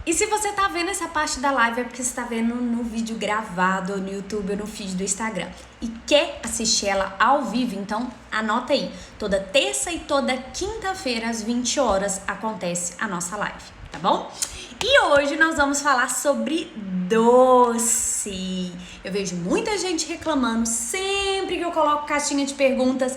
E se você tá vendo essa parte da live é porque você tá vendo no vídeo gravado, no YouTube ou no feed do Instagram. E quer assistir ela ao vivo, então anota aí. Toda terça e toda quinta-feira, às 20 horas, acontece a nossa live, tá bom? E hoje nós vamos falar sobre doce. Eu vejo muita gente reclamando sempre que eu coloco caixinha de perguntas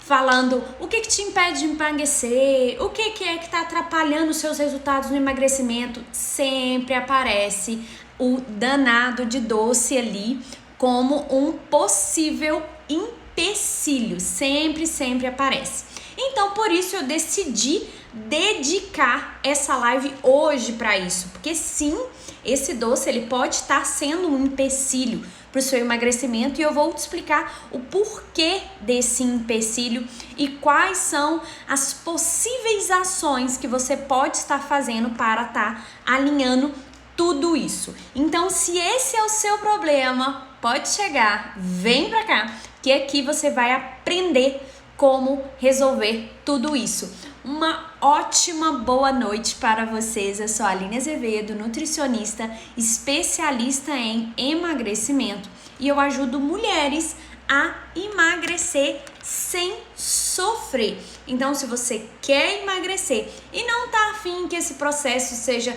falando o que te impede de emagrecer, o que é que está atrapalhando os seus resultados no emagrecimento. Sempre aparece o danado de doce ali como um possível empecilho. Sempre aparece. Então, por isso eu decidi dedicar essa live hoje para isso, porque sim, esse doce ele pode estar sendo um empecilho para o seu emagrecimento e eu vou te explicar o porquê desse empecilho e quais são as possíveis ações que você pode estar fazendo para estar alinhando tudo isso. Então, se esse é o seu problema, pode chegar, vem para cá, que aqui você vai aprender como resolver tudo isso. Uma ótima boa noite para vocês. Eu sou a Aline Azevedo, nutricionista, especialista em emagrecimento e eu ajudo mulheres a emagrecer sem sofrer. Então, se você quer emagrecer e não tá afim que esse processo seja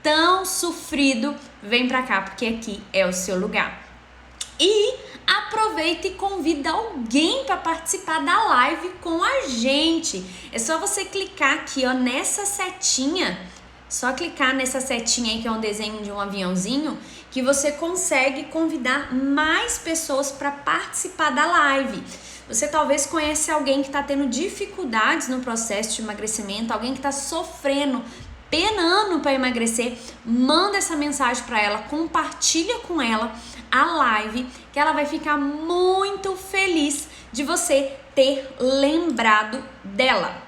tão sofrido, vem pra cá, porque aqui é o seu lugar. E aproveita e convida alguém para participar da live com a gente. É só você clicar aqui, ó, nessa setinha. Só clicar nessa setinha aí que é um desenho de um aviãozinho, que você consegue convidar mais pessoas para participar da live. Você talvez conhece alguém que está tendo dificuldades no processo de emagrecimento, alguém que está sofrendo, penando para emagrecer. Manda essa mensagem para ela, compartilha com ela a live, que ela vai ficar muito feliz de você ter lembrado dela.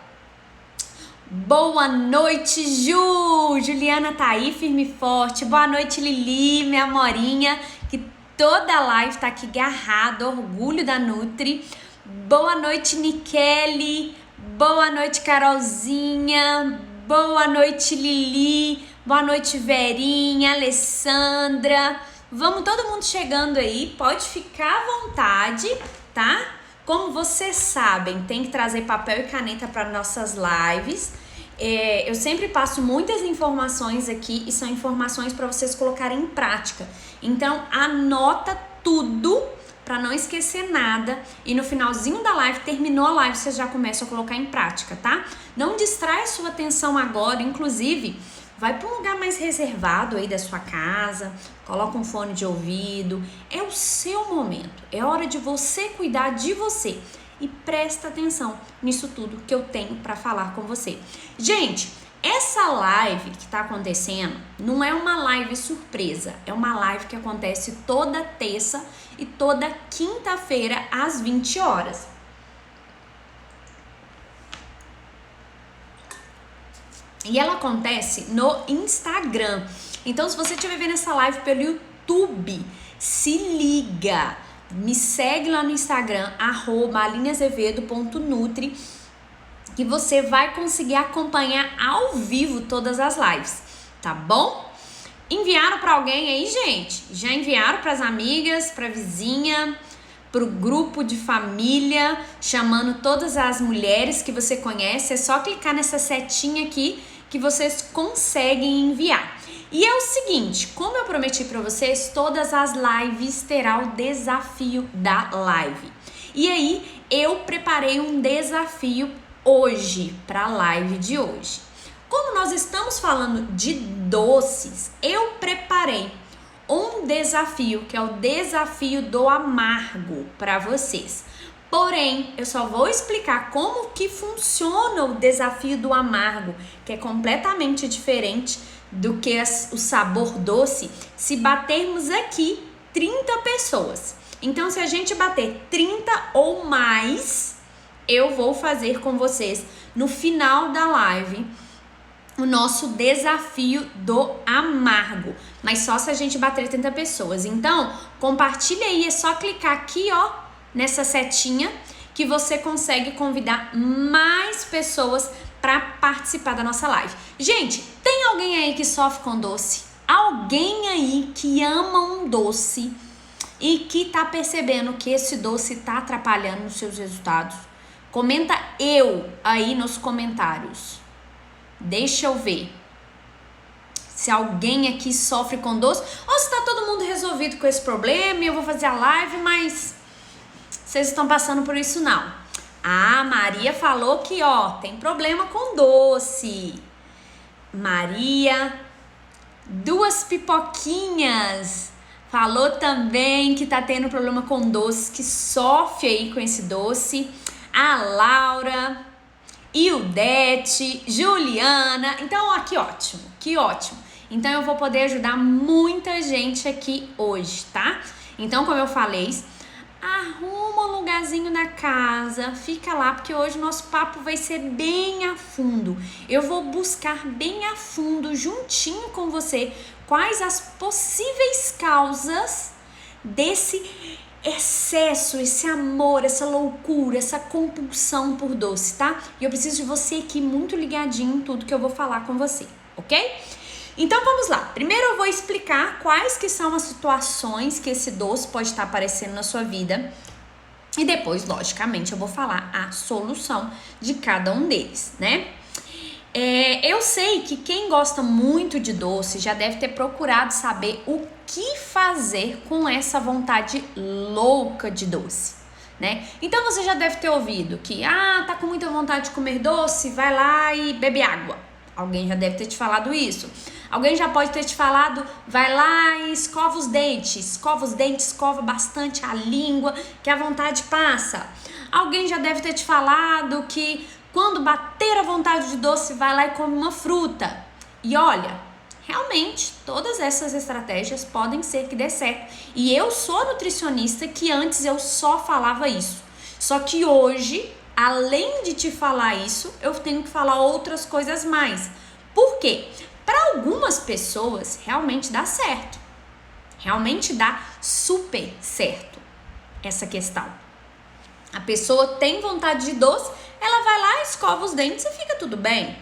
Boa noite, Juliana tá aí firme e forte. Boa noite, Lili, minha amorinha, que toda a live tá aqui agarrada, orgulho da Nutri. Boa noite, Nikele. Boa noite, Carolzinha. Boa noite, Lili. Boa noite, Verinha, Alessandra. Vamos todo mundo chegando aí, pode ficar à vontade, tá? Como vocês sabem, tem que trazer papel e caneta para nossas lives. Eu sempre passo muitas informações aqui e são informações para vocês colocarem em prática. Então, anota tudo para não esquecer nada e no finalzinho da live, terminou a live, vocês já começam a colocar em prática, tá? Não distrai sua atenção agora, inclusive, vai para um lugar mais reservado aí da sua casa, coloca um fone de ouvido, é o seu momento, é hora de você cuidar de você e presta atenção nisso tudo que eu tenho para falar com você. Gente, essa live que tá acontecendo não é uma live surpresa, é uma live que acontece toda terça e toda quinta-feira às 20 horas. E ela acontece no Instagram. Então, se você estiver vendo essa live pelo YouTube, se liga. Me segue lá no Instagram, @alineazevedo.nutri, que você vai conseguir acompanhar ao vivo todas as lives, tá bom? Enviaram para alguém aí, gente? Já enviaram para as amigas, para a vizinha, para o grupo de família, chamando todas as mulheres que você conhece. É só clicar nessa setinha aqui que vocês conseguem enviar. E é o seguinte, como eu prometi para vocês, todas as lives terá o desafio da live. E aí, eu preparei um desafio hoje, para a live de hoje. Como nós estamos falando de doces, eu preparei um desafio, que é o desafio do amargo para vocês. Porém, eu só vou explicar como que funciona o desafio do amargo, que é completamente diferente do que o sabor doce, se batermos aqui 30 pessoas. Então, se a gente bater 30 ou mais, eu vou fazer com vocês no final da live o nosso desafio do amargo, mas só se a gente bater 30 pessoas. Então, compartilha aí, é só clicar aqui, ó, nessa setinha, que você consegue convidar mais pessoas para participar da nossa live. Gente, tem alguém aí que sofre com doce? Alguém aí que ama um doce e que tá percebendo que esse doce tá atrapalhando os seus resultados? Comenta eu aí nos comentários. Deixa eu ver se alguém aqui sofre com doce ou se tá todo mundo resolvido com esse problema e eu vou fazer a live, mas vocês estão passando por isso não. Ah, Maria falou que, ó, tem problema com doce. Maria, 2 pipoquinhas, falou também que tá tendo problema com doce, que sofre aí com esse doce. A Laura, Ildete, Juliana. Então, ó, que ótimo, que ótimo. Então, eu vou poder ajudar muita gente aqui hoje, tá? Então, como eu falei, arruma um lugarzinho na casa, fica lá, porque hoje o nosso papo vai ser bem a fundo. Eu vou buscar bem a fundo, juntinho com você, quais as possíveis causas desse excesso, esse amor, essa loucura, essa compulsão por doce, tá? E eu preciso de você aqui muito ligadinho em tudo que eu vou falar com você, ok? Então vamos lá, primeiro eu vou explicar quais que são as situações que esse doce pode estar aparecendo na sua vida e depois, logicamente, eu vou falar a solução de cada um deles, né? Eu sei que quem gosta muito de doce já deve ter procurado saber o que fazer com essa vontade louca de doce, né? Então você já deve ter ouvido que, tá com muita vontade de comer doce, vai lá e bebe água. Alguém já deve ter te falado isso. Alguém já pode ter te falado, vai lá e escova os dentes, escova bastante a língua, que a vontade passa. Alguém já deve ter te falado que quando bater a vontade de doce, vai lá e come uma fruta. E olha, realmente, todas essas estratégias podem ser que dê certo. E eu sou nutricionista que antes eu só falava isso. Só que hoje, além de te falar isso, eu tenho que falar outras coisas mais. Por quê? Para algumas pessoas, realmente dá certo. Realmente dá super certo essa questão. A pessoa tem vontade de doce, ela vai lá, escova os dentes e fica tudo bem.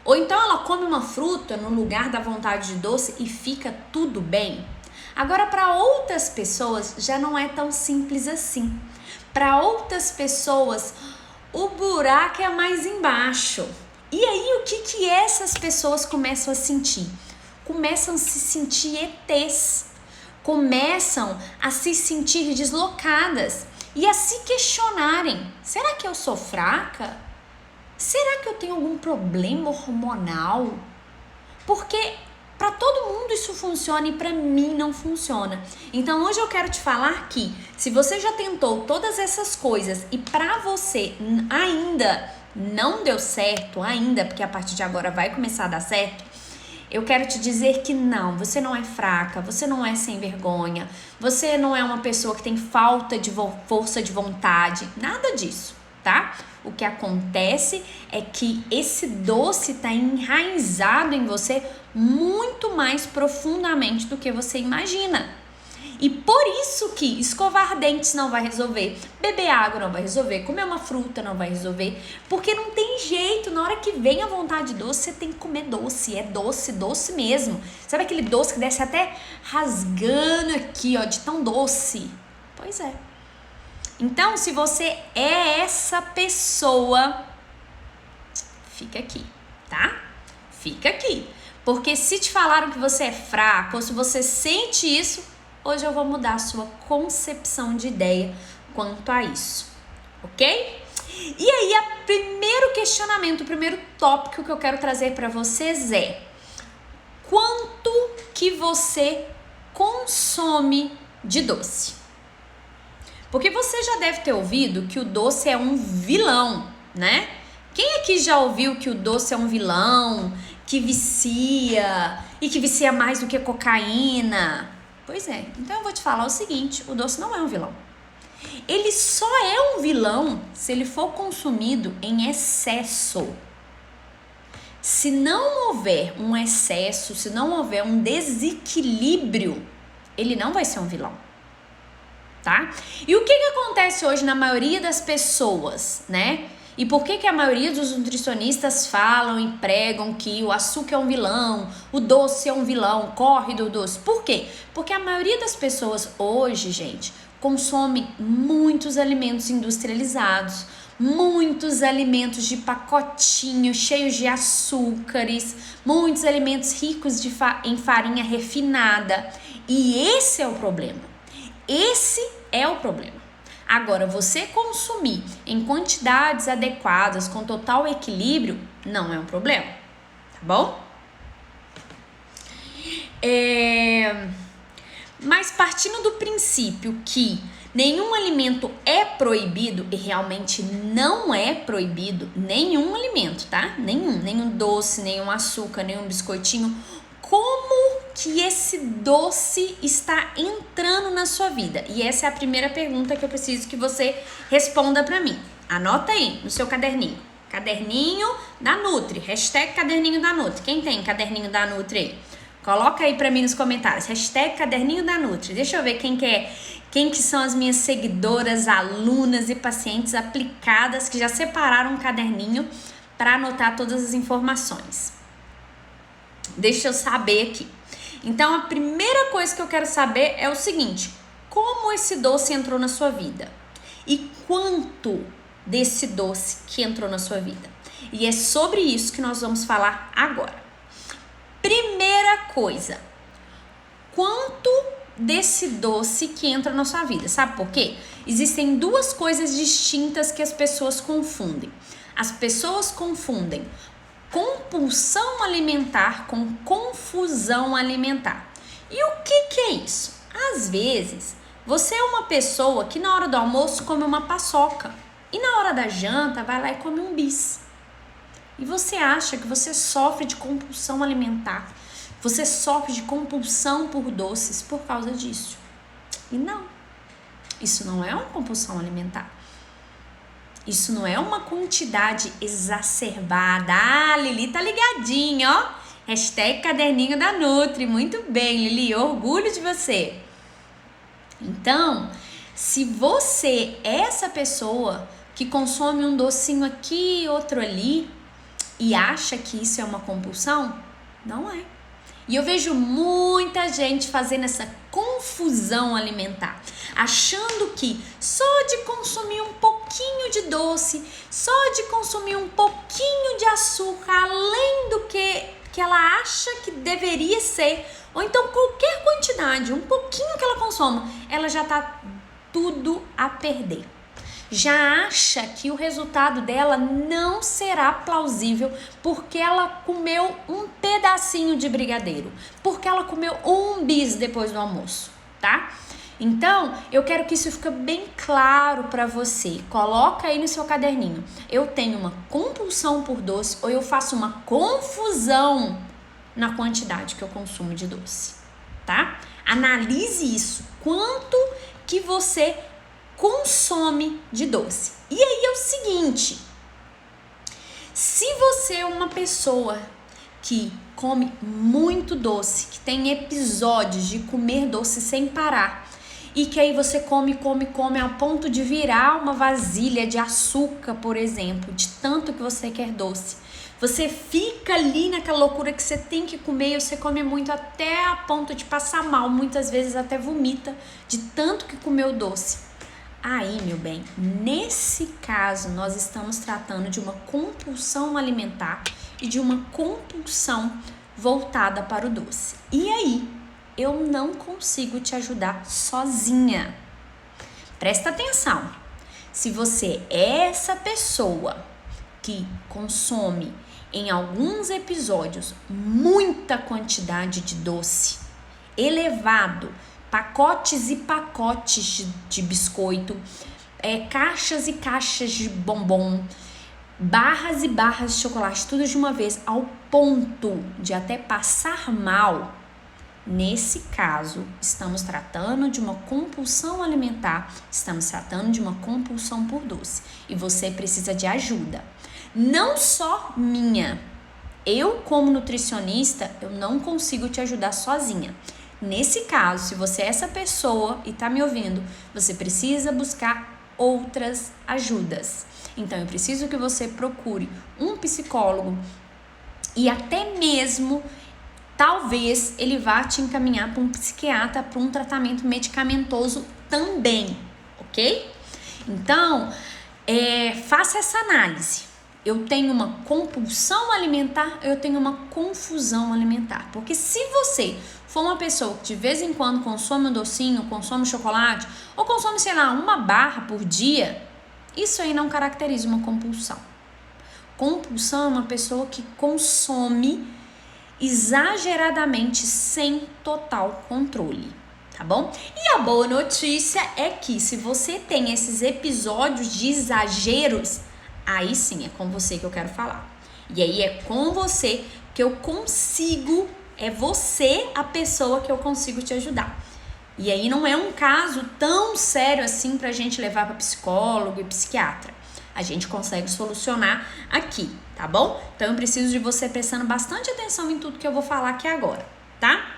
Ou então ela come uma fruta no lugar da vontade de doce e fica tudo bem. Agora, para outras pessoas, já não é tão simples assim. Para outras pessoas, o buraco é mais embaixo. E aí, o que essas pessoas começam a sentir? Começam a se sentir ETs, começam a se sentir deslocadas e a se questionarem: será que eu sou fraca? Será que eu tenho algum problema hormonal? Porque para todo mundo isso funciona e para mim não funciona. Então hoje eu quero te falar que se você já tentou todas essas coisas e para você ainda não deu certo, porque a partir de agora vai começar a dar certo, eu quero te dizer que não, você não é fraca, você não é sem vergonha, você não é uma pessoa que tem falta de força de vontade, nada disso, tá? O que acontece é que esse doce está enraizado em você muito mais profundamente do que você imagina. E por isso que escovar dentes não vai resolver, beber água não vai resolver, comer uma fruta não vai resolver, porque não tem jeito, na hora que vem a vontade de doce, você tem que comer doce, é doce, doce mesmo. Sabe aquele doce que desce até rasgando aqui, ó, de tão doce? Pois é. Então, se você é essa pessoa, fica aqui, tá? Fica aqui. Porque se te falaram que você é fraco, ou se você sente isso, hoje eu vou mudar a sua concepção de ideia quanto a isso, ok? E aí, o primeiro questionamento, o primeiro tópico que eu quero trazer para vocês é: quanto que você consome de doce? Porque você já deve ter ouvido que o doce é um vilão, né? Quem aqui já ouviu que o doce é um vilão, que vicia e que vicia mais do que cocaína? Pois é, então eu vou te falar o seguinte: o doce não é um vilão. Ele só é um vilão se ele for consumido em excesso. Se não houver um excesso, se não houver um desequilíbrio, ele não vai ser um vilão, tá? E o que acontece hoje na maioria das pessoas, né? E por que a maioria dos nutricionistas falam e pregam que o açúcar é um vilão, o doce é um vilão, corre do doce? Por quê? Porque a maioria das pessoas hoje, gente, consome muitos alimentos industrializados, muitos alimentos de pacotinho, cheios de açúcares, muitos alimentos ricos em farinha refinada. E esse é o problema. Esse é o problema. Agora, você consumir em quantidades adequadas, com total equilíbrio, não é um problema, tá bom? Mas partindo do princípio que nenhum alimento é proibido, e realmente não é proibido nenhum alimento, tá? Nenhum doce, nenhum açúcar, nenhum biscoitinho. Como que esse doce está entrando na sua vida? E essa é a primeira pergunta que eu preciso que você responda para mim. Anota aí no seu caderninho. Caderninho da Nutri. Hashtag caderninho da Nutri. Quem tem caderninho da Nutri aí? Coloca aí para mim nos comentários. Hashtag caderninho da Nutri. Deixa eu ver quem que são as minhas seguidoras, alunas e pacientes aplicadas que já separaram um caderninho para anotar todas as informações. Deixa eu saber aqui. Então, a primeira coisa que eu quero saber é o seguinte: como esse doce entrou na sua vida? E quanto desse doce que entrou na sua vida? E é sobre isso que nós vamos falar agora. Primeira coisa, quanto desse doce que entra na sua vida? Sabe por quê? Existem duas coisas distintas que as pessoas confundem. As pessoas confundem compulsão alimentar com confusão alimentar. E o que é isso? Às vezes, você é uma pessoa que na hora do almoço come uma paçoca e na hora da janta vai lá e come um bis. E você acha que você sofre de compulsão alimentar, você sofre de compulsão por doces por causa disso. E não, isso não é uma compulsão alimentar. Isso não é uma quantidade exacerbada. Ah, Lili tá ligadinha, ó. Hashtag caderninho da Nutri. Muito bem, Lili, orgulho de você. Então, se você é essa pessoa que consome um docinho aqui e outro ali e acha que isso é uma compulsão, não é. E eu vejo muita gente fazendo essa confusão alimentar, achando que só de consumir um pouquinho de doce, só de consumir um pouquinho de açúcar, além do que ela acha que deveria ser, ou então qualquer quantidade, um pouquinho que ela consoma, ela já tá tudo a perder. Já acha que o resultado dela não será plausível porque ela comeu um pedacinho de brigadeiro, porque ela comeu um bis depois do almoço, tá? Então, eu quero que isso fique bem claro para você. Coloca aí no seu caderninho. Eu tenho uma compulsão por doce ou eu faço uma confusão na quantidade que eu consumo de doce, tá? Analise isso. Quanto que você consome de doce. E aí é o seguinte: se você é uma pessoa que come muito doce, que tem episódios de comer doce sem parar, e que aí você come a ponto de virar uma vasilha de açúcar, por exemplo, de tanto que você quer doce, você fica ali naquela loucura que você tem que comer, e você come muito até a ponto de passar mal, muitas vezes até vomita de tanto que comeu doce. Aí, meu bem, nesse caso, nós estamos tratando de uma compulsão alimentar e de uma compulsão voltada para o doce. E aí, eu não consigo te ajudar sozinha. Presta atenção. Se você é essa pessoa que consome em alguns episódios muita quantidade de doce, elevado, pacotes e pacotes de biscoito, caixas e caixas de bombom, barras e barras de chocolate, tudo de uma vez, ao ponto de até passar mal. Nesse caso, estamos tratando de uma compulsão alimentar, estamos tratando de uma compulsão por doce. E você precisa de ajuda. Não só minha. Eu, como nutricionista, eu não consigo te ajudar sozinha. Nesse caso, se você é essa pessoa e tá me ouvindo, você precisa buscar outras ajudas. Então, eu preciso que você procure um psicólogo e até mesmo, talvez, ele vá te encaminhar para um psiquiatra, para um tratamento medicamentoso também, ok? Então, faça essa análise. Eu tenho uma compulsão alimentar, eu tenho uma confusão alimentar. Porque se você for uma pessoa que de vez em quando consome um docinho, consome chocolate, ou consome, sei lá, uma barra por dia, isso aí não caracteriza uma compulsão. Compulsão é uma pessoa que consome exageradamente sem total controle, tá bom? E a boa notícia é que se você tem esses episódios de exageros, aí sim é com você que eu quero falar. E aí é com você que eu consigo, é você a pessoa que eu consigo te ajudar. E aí não é um caso tão sério assim pra gente levar para psicólogo e psiquiatra. A gente consegue solucionar aqui, tá bom? Então eu preciso de você prestando bastante atenção em tudo que eu vou falar aqui agora, tá?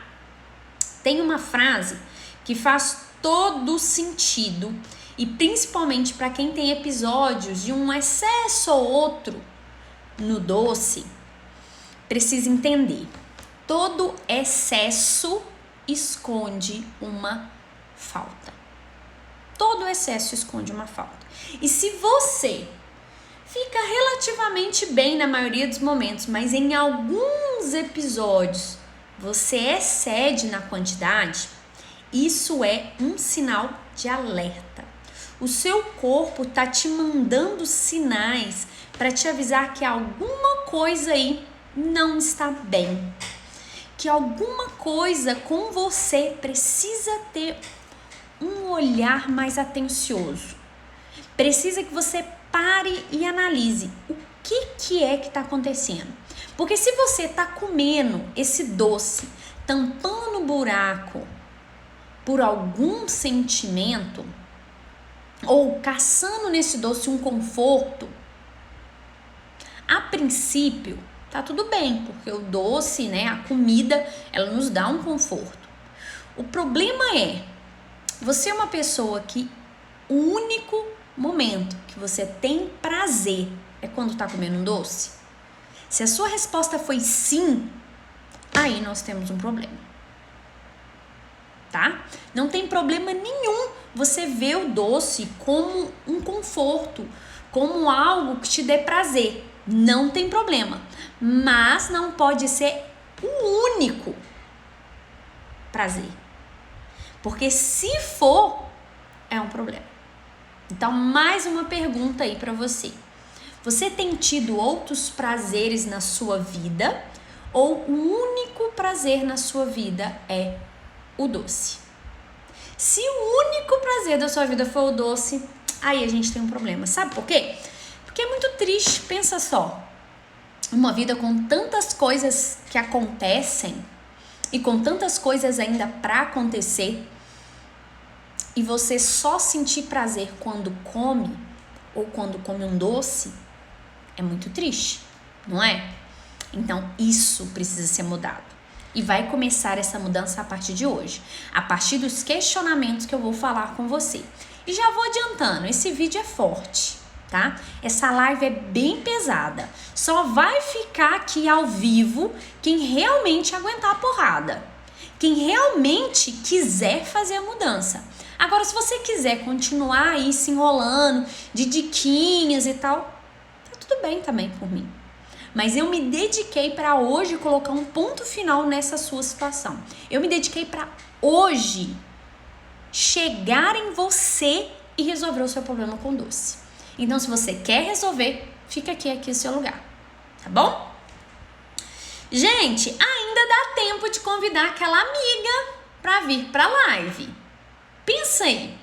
Tem uma frase que faz todo sentido e principalmente para quem tem episódios de um excesso ou outro no doce, precisa entender. Todo excesso esconde uma falta. Todo excesso esconde uma falta. E se você fica relativamente bem na maioria dos momentos, mas em alguns episódios você excede na quantidade, isso é um sinal de alerta. O seu corpo tá te mandando sinais para te avisar que alguma coisa aí não está bem. Que alguma coisa com você precisa ter um olhar mais atencioso. Precisa que você pare e analise o que é que está acontecendo. Porque se você está comendo esse doce, tampando o buraco por algum sentimento, ou caçando nesse doce um conforto, a princípio tá tudo bem, porque o doce, né, a comida, ela nos dá um conforto. O problema é, você é uma pessoa que o único momento que você tem prazer é quando tá comendo um doce? Se a sua resposta foi sim, aí nós temos um problema, tá? Não tem problema nenhum você ver o doce como um conforto, como algo que te dê prazer. Não tem problema, mas não pode ser o único prazer, porque se for, é um problema. Então, mais uma pergunta aí para você. Você tem tido outros prazeres na sua vida ou o único prazer na sua vida é o doce? Se o único prazer da sua vida for o doce, aí a gente tem um problema. Sabe por quê? Porque é muito triste, pensa só. Uma vida com tantas coisas que acontecem e com tantas coisas ainda para acontecer, e você só sentir prazer quando come ou quando come um doce, é muito triste, não é? Então isso precisa ser mudado. E vai começar essa mudança a partir de hoje, a partir dos questionamentos que eu vou falar com você. E já vou adiantando, esse vídeo é forte, tá? Essa live é bem pesada. Só vai ficar aqui ao vivo quem realmente aguentar a porrada, quem realmente quiser fazer a mudança. Agora, se você quiser continuar aí se enrolando de diquinhas e tal, tá tudo bem também por mim. Mas eu me dediquei para hoje colocar um ponto final nessa sua situação. Eu me dediquei para hoje chegar em você e resolver o seu problema com doce. Então, se você quer resolver, fica aqui o seu lugar, tá bom? Gente, ainda dá tempo de convidar aquela amiga para vir para a live. Pensa aí,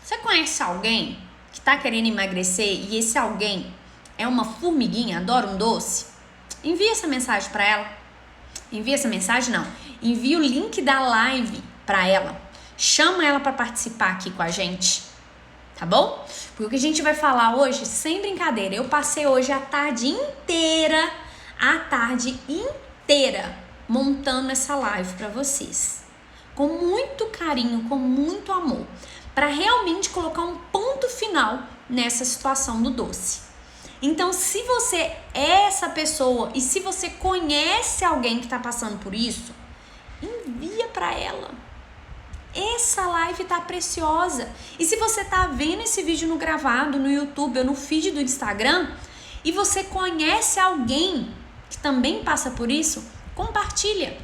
você conhece alguém que tá querendo emagrecer e esse alguém é uma formiguinha, adora um doce? Envia essa mensagem para ela. Envia essa mensagem, não. Envia o link da live para ela. Chama ela para participar aqui com a gente, tá bom? Porque o que a gente vai falar hoje, sem brincadeira, eu passei hoje a tarde inteira montando essa live para vocês. Com muito carinho, com muito amor, para realmente colocar um ponto final nessa situação do doce. Então, se você é essa pessoa e se você conhece alguém que está passando por isso, envia para ela. Essa live tá preciosa. E se você tá vendo esse vídeo no gravado, no YouTube ou no feed do Instagram, e você conhece alguém que também passa por isso, compartilha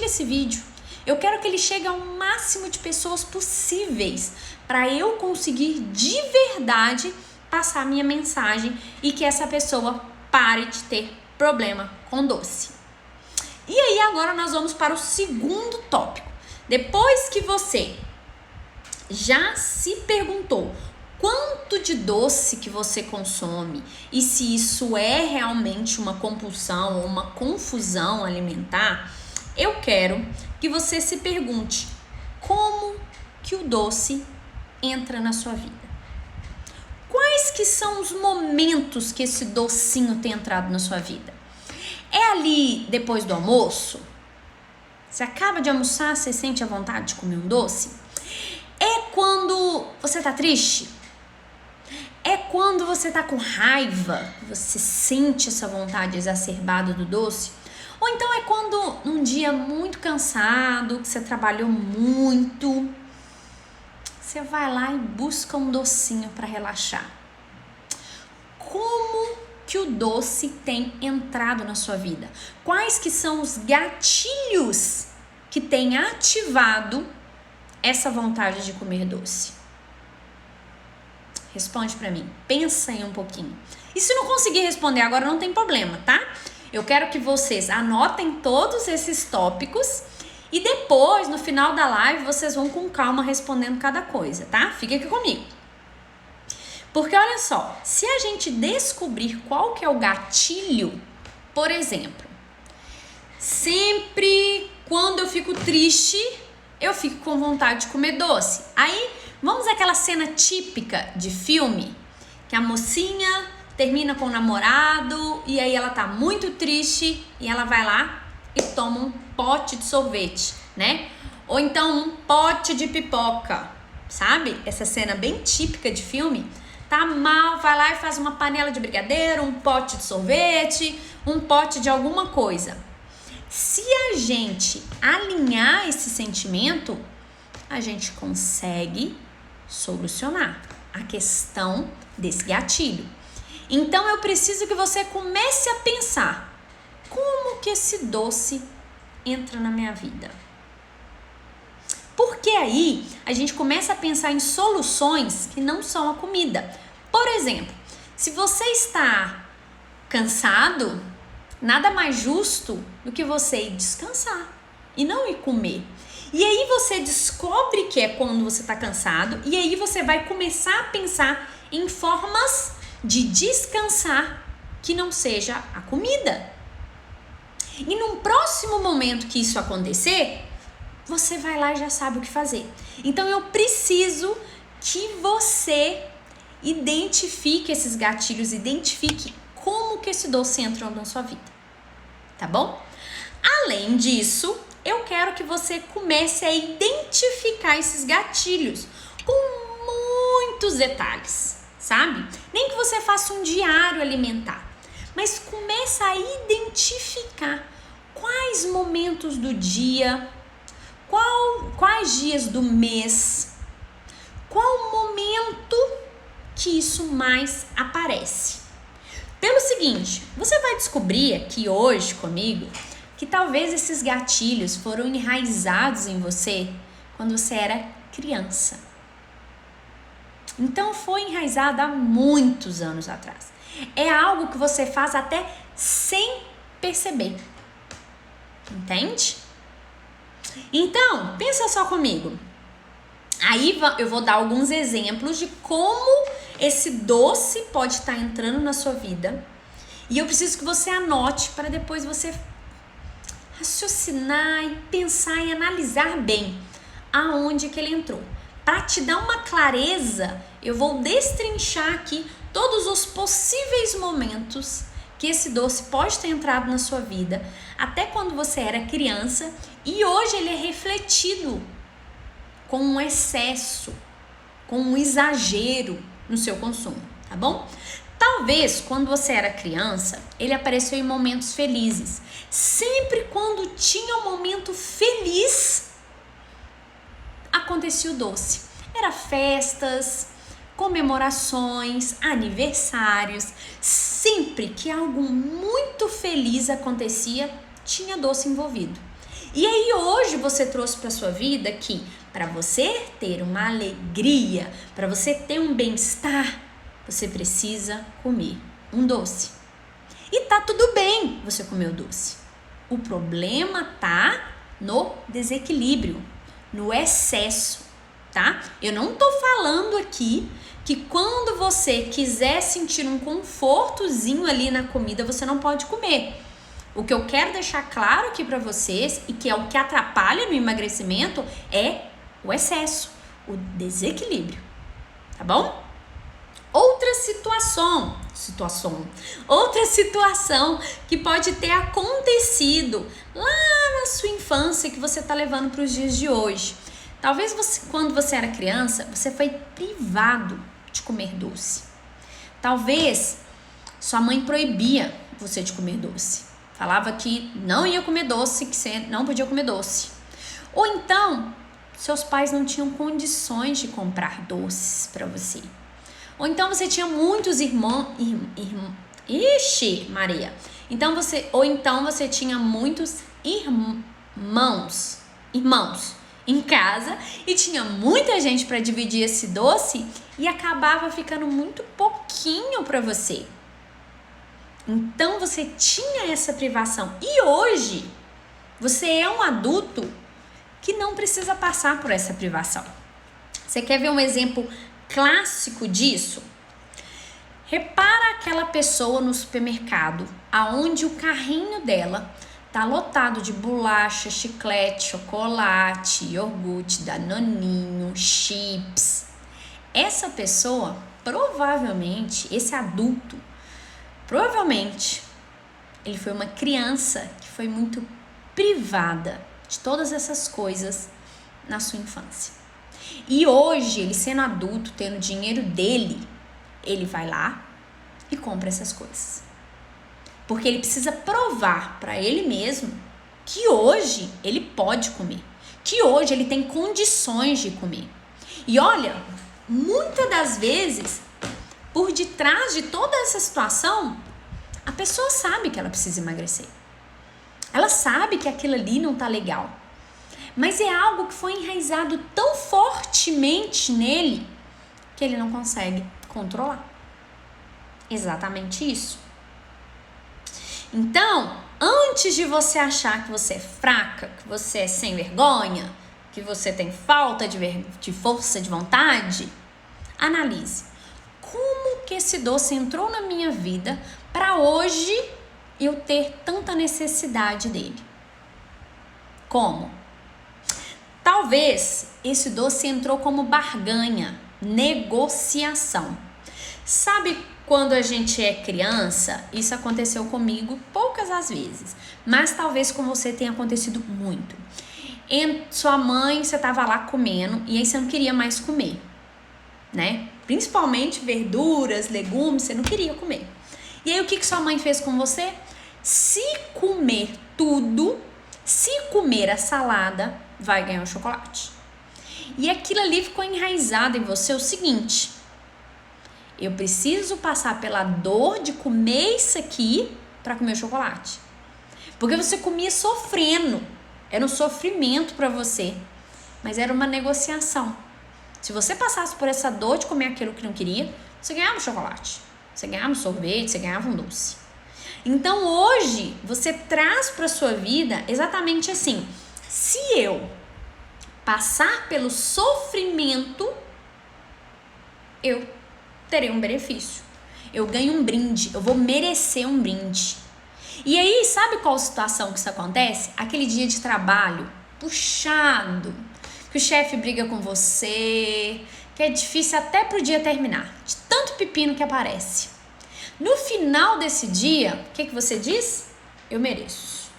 esse vídeo. Eu quero que ele chegue ao máximo de pessoas possíveis para eu conseguir de verdade passar a minha mensagem e que essa pessoa pare de ter problema com doce. E aí agora nós vamos para o segundo tópico. Depois que você já se perguntou quanto de doce que você consome e se isso é realmente uma compulsão ou uma confusão alimentar, eu quero que você se pergunte como que o doce entra na sua vida. Quais que são os momentos que esse docinho tem entrado na sua vida? É ali depois do almoço? Você acaba de almoçar, você sente a vontade de comer um doce? É quando você tá triste? É quando você tá com raiva, você sente essa vontade exacerbada do doce? Ou então é quando num dia muito cansado, que você trabalhou muito, você vai lá e busca um docinho para relaxar? Como que o doce tem entrado na sua vida? Quais que são os gatilhos que têm ativado essa vontade de comer doce? Responde pra mim, pensa aí um pouquinho. E se não conseguir responder agora, não tem problema, tá? Eu quero que vocês anotem todos esses tópicos e depois, no final da live, vocês vão com calma respondendo cada coisa, tá? Fica aqui comigo. Porque olha só, se a gente descobrir qual que é o gatilho, por exemplo, sempre quando eu fico triste, eu fico com vontade de comer doce. Aí, vamos àquela cena típica de filme, que a mocinha termina com o namorado e aí ela tá muito triste e ela vai lá e toma um pote de sorvete, né? Ou então um pote de pipoca, sabe? Essa cena bem típica de filme. Tá mal, vai lá e faz uma panela de brigadeiro, um pote de sorvete, um pote de alguma coisa. Se a gente alinhar esse sentimento, a gente consegue solucionar a questão desse gatilho. Então eu preciso que você comece a pensar: como que esse doce entra na minha vida? Porque aí a gente começa a pensar em soluções que não são a comida. Por exemplo, se você está cansado, nada mais justo do que você ir descansar e não ir comer. E aí você descobre que é quando você está cansado e aí você vai começar a pensar em formas de descansar que não seja a comida. E num próximo momento que isso acontecer, você vai lá e já sabe o que fazer. Então eu preciso que você identifique esses gatilhos, identifique como que esse doce entra na sua vida, tá bom? Além disso, eu quero que você comece a identificar esses gatilhos com muitos detalhes, sabe? Nem que você faça um diário alimentar, mas comece a identificar quais momentos do dia, quais dias do mês, qual momento que isso mais aparece. Pelo seguinte, você vai descobrir aqui hoje comigo que talvez esses gatilhos foram enraizados em você quando você era criança. Então foi enraizado há muitos anos atrás. É algo que você faz até sem perceber. Entende? Então, pensa só comigo. Aí eu vou dar alguns exemplos de como esse doce pode estar entrando na sua vida. E eu preciso que você anote para depois você raciocinar e pensar e analisar bem aonde que ele entrou. Para te dar uma clareza, eu vou destrinchar aqui todos os possíveis momentos que esse doce pode ter entrado na sua vida, até quando você era criança, e hoje ele é refletido com um excesso com um exagero no seu consumo, tá bom? Talvez quando você era criança, ele apareceu em momentos felizes. Sempre quando tinha um momento feliz, acontecia o doce. Era festas, comemorações, aniversários. Sempre que algo muito feliz acontecia, tinha doce envolvido. E aí hoje você trouxe para sua vida que para você ter uma alegria, para você ter um bem-estar, você precisa comer um doce. E tá tudo bem você comer o doce. O problema tá no desequilíbrio, no excesso, tá? Eu não tô falando aqui que quando você quiser sentir um confortozinho ali na comida, você não pode comer. O que eu quero deixar claro aqui pra vocês, e que é o que atrapalha no emagrecimento, é o excesso, o desequilíbrio, tá bom? Outra situação que pode ter acontecido lá na sua infância que você tá levando para os dias de hoje. Talvez quando você era criança, você foi privado de comer doce. Talvez sua mãe proibia você de comer doce. Falava que não ia comer doce, que você não podia comer doce. Ou então, seus pais não tinham condições de comprar doces para você. Ou então você tinha muitos irmãos. Ixi, Maria. Ou então você tinha muitos irmãos em casa e tinha muita gente para dividir esse doce e acabava ficando muito pouquinho para você. Então você tinha essa privação. E hoje você é um adulto que não precisa passar por essa privação. Você quer ver um exemplo clássico disso? Repara aquela pessoa no supermercado, aonde o carrinho dela tá lotado de bolacha, chiclete, chocolate, iogurte, danoninho, chips. Essa pessoa, provavelmente, esse adulto, provavelmente, ele foi uma criança que foi muito privada de todas essas coisas na sua infância. E hoje, ele sendo adulto, tendo o dinheiro dele, ele vai lá e compra essas coisas. Porque ele precisa provar para ele mesmo que hoje ele pode comer. Que hoje ele tem condições de comer. E olha, muitas das vezes, por detrás de toda essa situação, a pessoa sabe que ela precisa emagrecer. Ela sabe que aquilo ali não tá legal. Mas é algo que foi enraizado tão fortemente nele que ele não consegue controlar. Exatamente isso. Então, antes de você achar que você é fraca, que você é sem vergonha, que você tem falta de força de vontade, analise como que esse doce entrou na minha vida para hoje eu ter tanta necessidade dele. Como? Talvez esse doce entrou como barganha, negociação. Sabe quando a gente é criança? Isso aconteceu comigo poucas as vezes, mas talvez com você tenha acontecido muito. Sua mãe, você estava lá comendo e aí você não queria mais comer, né? Principalmente verduras, legumes, você não queria comer. E aí o que sua mãe fez com você? Se comer tudo, se comer a salada, vai ganhar o chocolate. E aquilo ali ficou enraizado em você o seguinte: eu preciso passar pela dor de comer isso aqui para comer o chocolate. Porque você comia sofrendo. Era um sofrimento para você. Mas era uma negociação. Se você passasse por essa dor de comer aquilo que não queria, você ganhava um chocolate. Você ganhava um sorvete, você ganhava um doce. Então hoje você traz para sua vida exatamente assim: se eu passar pelo sofrimento, eu terei um benefício. Eu ganho um brinde, eu vou merecer um brinde. E aí, sabe qual situação que isso acontece? Aquele dia de trabalho puxado, que o chefe briga com você, que é difícil até pro dia terminar, de tanto pepino que aparece. No final desse dia, o que você diz? Eu mereço.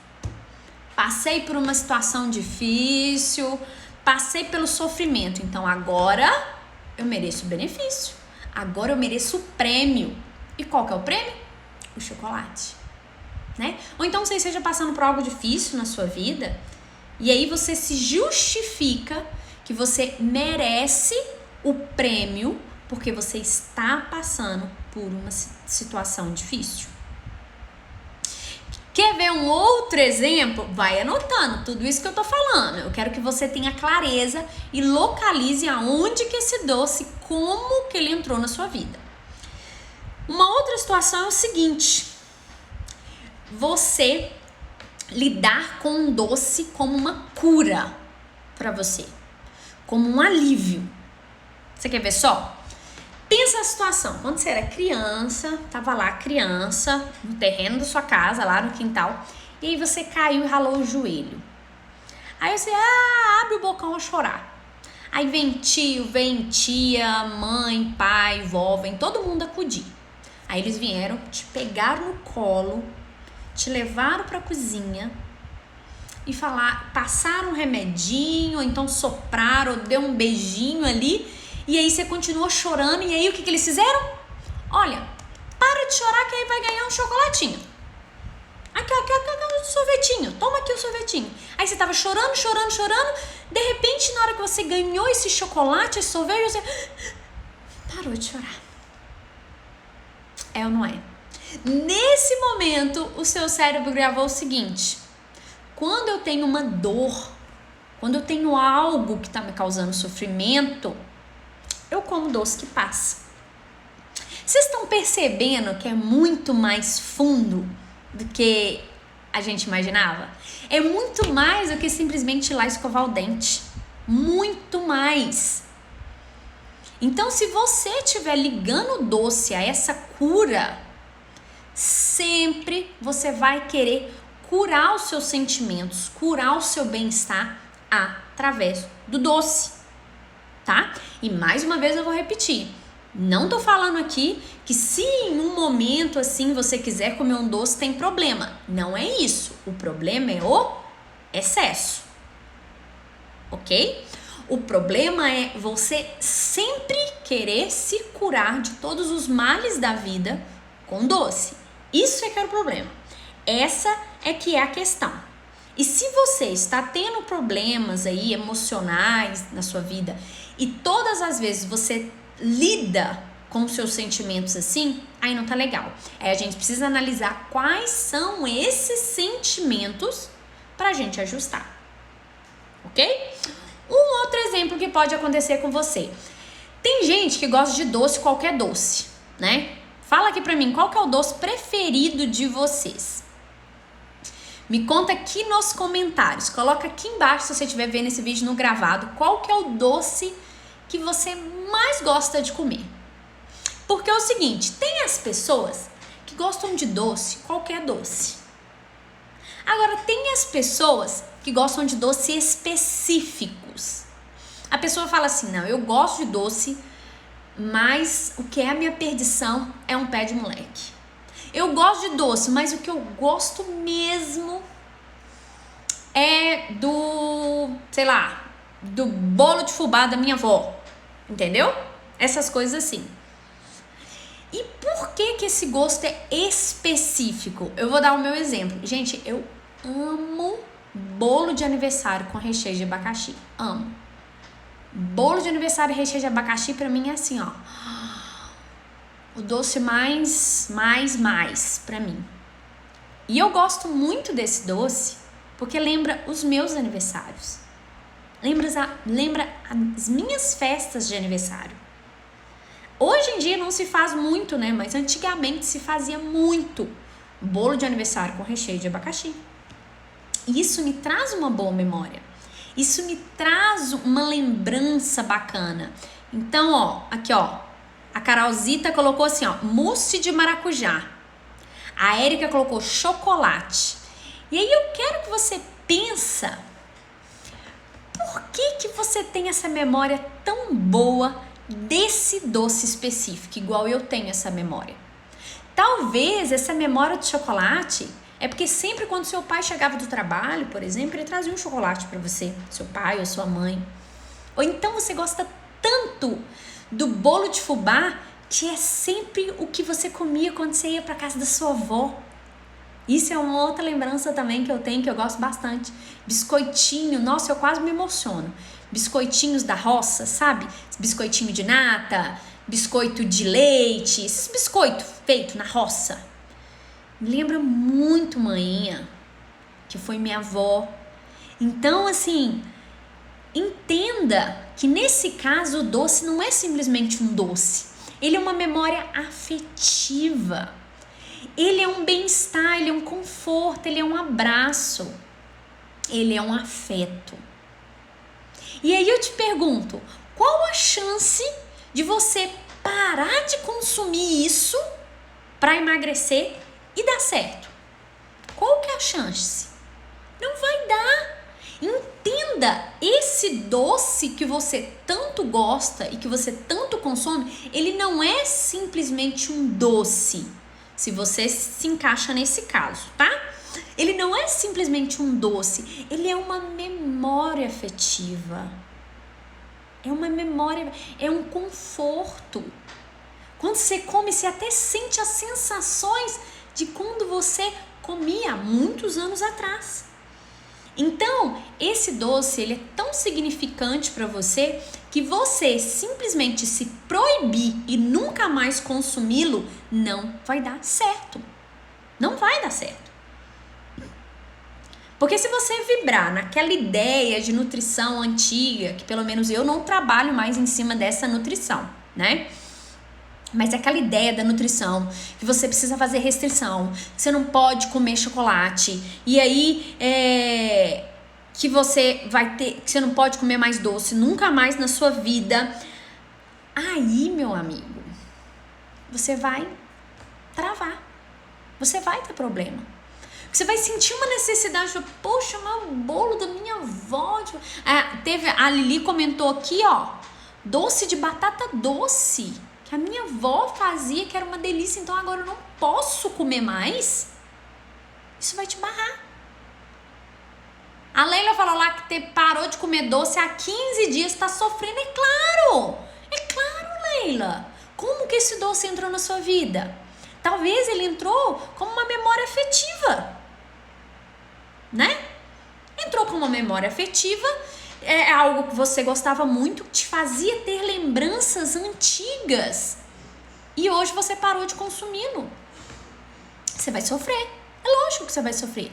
Passei por uma situação difícil, passei pelo sofrimento, então agora eu mereço o benefício. Agora eu mereço o prêmio. E qual que é o prêmio? O chocolate, né? Ou então você esteja passando por algo difícil na sua vida e aí você se justifica que você merece o prêmio porque você está passando por uma situação difícil. Quer ver um outro exemplo? Vai anotando tudo isso que eu tô falando. Eu quero que você tenha clareza e localize aonde que esse doce, como que ele entrou na sua vida. Uma outra situação é o seguinte: você lidar com um doce como uma cura para você, como um alívio. Você quer ver só? Pensa a situação, quando você era criança, tava lá criança, no terreno da sua casa, lá no quintal, e aí você caiu e ralou o joelho. Aí você abre o bocão a chorar. Aí vem tio, vem tia, mãe, pai, vó, vem todo mundo acudir. Aí eles vieram, te pegaram no colo, te levaram pra cozinha e passaram um remedinho, ou então sopraram, ou deu um beijinho ali. E aí você continuou chorando, e aí o que eles fizeram? Olha, para de chorar que aí vai ganhar um chocolatinho. Aqui, um sorvetinho, toma aqui o sorvetinho. Aí você tava chorando, de repente na hora que você ganhou esse chocolate, esse sorvete, você parou de chorar. É ou não é? Nesse momento, o seu cérebro gravou o seguinte: quando eu tenho uma dor, quando eu tenho algo que tá me causando sofrimento, eu como doce que passa. Vocês estão percebendo que é muito mais fundo do que a gente imaginava? É muito mais do que simplesmente ir lá escovar o dente. Muito mais. Então, se você estiver ligando o doce a essa cura, sempre você vai querer curar os seus sentimentos, curar o seu bem-estar através do doce. Tá? E mais uma vez eu vou repetir, não tô falando aqui que se em um momento assim você quiser comer um doce tem problema, não é isso, o problema é o excesso, ok? O problema é você sempre querer se curar de todos os males da vida com doce, isso é que é o problema, essa é que é a questão. E se você está tendo problemas aí emocionais na sua vida e todas as vezes você lida com os seus sentimentos assim, aí não tá legal. Aí a gente precisa analisar quais são esses sentimentos pra gente ajustar. Ok? Um outro exemplo que pode acontecer com você. Tem gente que gosta de doce, qualquer doce, né? Fala aqui pra mim, qual que é o doce preferido de vocês? Me conta aqui nos comentários, coloca aqui embaixo se você estiver vendo esse vídeo no gravado, qual que é o doce que você mais gosta de comer. Porque é o seguinte, tem as pessoas que gostam de doce, qualquer doce. Agora tem as pessoas que gostam de doces específicos. A pessoa fala assim, não, eu gosto de doce, mas o que é a minha perdição é um pé de moleque. Eu gosto de doce, mas o que eu gosto mesmo é do bolo de fubá da minha avó, entendeu? Essas coisas assim. E por que esse gosto é específico? Eu vou dar o meu exemplo. Gente, eu amo bolo de aniversário com recheio de abacaxi. Amo. Bolo de aniversário e recheio de abacaxi pra mim é assim, ó. O doce mais pra mim. E eu gosto muito desse doce porque lembra os meus aniversários. Lembra as minhas festas de aniversário. Hoje em dia não se faz muito, né? Mas antigamente se fazia muito bolo de aniversário com recheio de abacaxi. E isso me traz uma boa memória. Isso me traz uma lembrança bacana. Então, ó, aqui, ó. A Carolzita colocou assim, ó, mousse de maracujá. A Érica colocou chocolate. E aí eu quero que você pensa, por que você tem essa memória tão boa desse doce específico, igual eu tenho essa memória? Talvez essa memória de chocolate é porque sempre quando seu pai chegava do trabalho, por exemplo, ele trazia um chocolate para você, seu pai ou sua mãe. Ou então você gosta tanto do bolo de fubá, que é sempre o que você comia quando você ia para casa da sua avó. Isso é uma outra lembrança também que eu tenho, que eu gosto bastante. Biscoitinho, nossa, eu quase me emociono. Biscoitinhos da roça, sabe? Biscoitinho de nata, biscoito de leite, esses biscoitos feitos na roça. Me lembra muito manhinha, que foi minha avó. Então, assim, entenda que nesse caso o doce não é simplesmente um doce. Ele é uma memória afetiva. Ele é um bem-estar, ele é um conforto, ele é um abraço. Ele é um afeto. E aí eu te pergunto, qual a chance de você parar de consumir isso para emagrecer e dar certo? Qual que é a chance? Não vai dar. Entenda, esse doce que você tanto gosta e que você tanto consome, ele não é simplesmente um doce, se você se encaixa nesse caso, tá? Ele não é simplesmente um doce, ele é uma memória afetiva. É uma memória, é um conforto. Quando você come, você até sente as sensações de quando você comia há muitos anos atrás. Então, esse doce, ele é tão significante para você que você simplesmente se proibir e nunca mais consumi-lo não vai dar certo. Não vai dar certo. Porque se você vibrar naquela ideia de nutrição antiga, que pelo menos eu não trabalho mais em cima dessa nutrição, né? Mas aquela ideia da nutrição, que você precisa fazer restrição, que você não pode comer chocolate, e aí que você vai ter, que você não pode comer mais doce nunca mais na sua vida. Aí, meu amigo, você vai travar. Você vai ter problema. Você vai sentir uma necessidade de, poxa, mas o bolo da minha avó. A Lili comentou aqui, ó, doce de batata doce, que a minha avó fazia, que era uma delícia, então agora eu não posso comer mais. Isso vai te barrar. A Leila falou lá que parou de comer doce há 15 dias, tá sofrendo. É claro, Leila. Como que esse doce entrou na sua vida? Talvez ele entrou como uma memória afetiva, né? Entrou como uma memória afetiva, é algo que você gostava muito, que te fazia ter lembranças antigas. E hoje você parou de consumi-lo. Você vai sofrer. É lógico que você vai sofrer.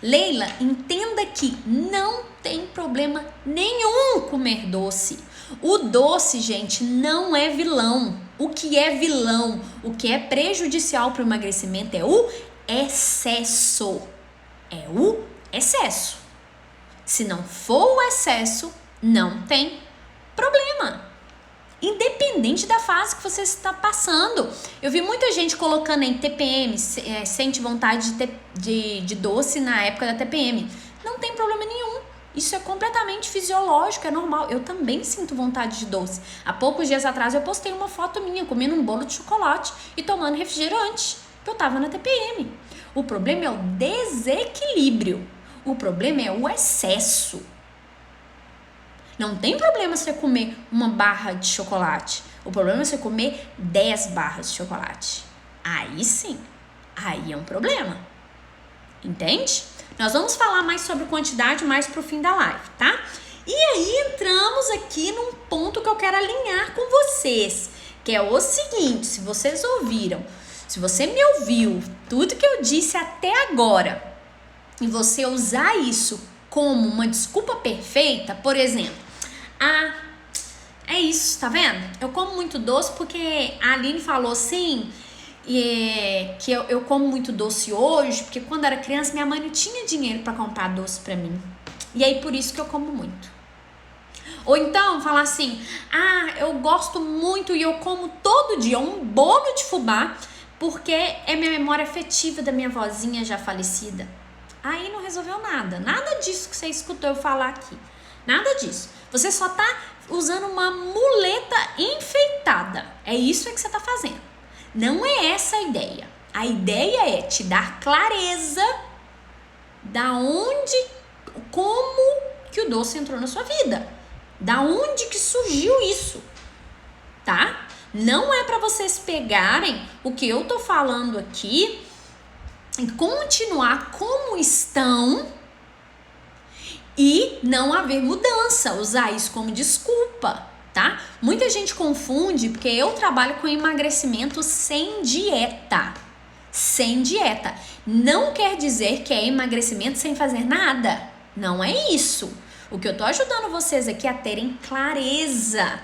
Leila, entenda que não tem problema nenhum comer doce. O doce, gente, não é vilão. O que é vilão, o que é prejudicial para o emagrecimento é o excesso. É o excesso. Se não for o excesso, não tem problema. Independente da fase que você está passando. Eu vi muita gente colocando em TPM, sente vontade de doce na época da TPM. Não tem problema nenhum. Isso é completamente fisiológico, é normal. Eu também sinto vontade de doce. Há poucos dias atrás eu postei uma foto minha comendo um bolo de chocolate e tomando refrigerante, que eu tava na TPM. O problema é o desequilíbrio. O problema é o excesso. Não tem problema você comer uma barra de chocolate. O problema é você comer 10 barras de chocolate. Aí sim, aí é um problema. Entende? Nós vamos falar mais sobre quantidade mais pro fim da live, tá? E aí entramos aqui num ponto que eu quero alinhar com vocês, que é o seguinte: se vocês ouviram, se você me ouviu, tudo que eu disse até agora, e você usar isso como uma desculpa perfeita, por exemplo, é isso, tá vendo? Eu como muito doce porque a Aline falou assim, que eu como muito doce hoje, porque quando eu era criança minha mãe não tinha dinheiro pra comprar doce pra mim. E aí por isso que eu como muito. Ou então falar assim, eu gosto muito e eu como todo dia um bolo de fubá porque é minha memória afetiva da minha vozinha já falecida. Aí não resolveu nada. Nada disso que você escutou eu falar aqui. Nada disso. Você só tá usando uma muleta enfeitada. É isso que você tá fazendo. Não é essa a ideia. A ideia é te dar clareza da onde, como que o doce entrou na sua vida. Da onde que surgiu isso. tá? Não é para vocês pegarem o que eu tô falando aqui e continuar como estão e não haver mudança, usar isso como desculpa, tá? Muita gente confunde porque eu trabalho com emagrecimento sem dieta. Sem dieta. Não quer dizer que é emagrecimento sem fazer nada. Não é isso. O que eu tô ajudando vocês aqui é a terem clareza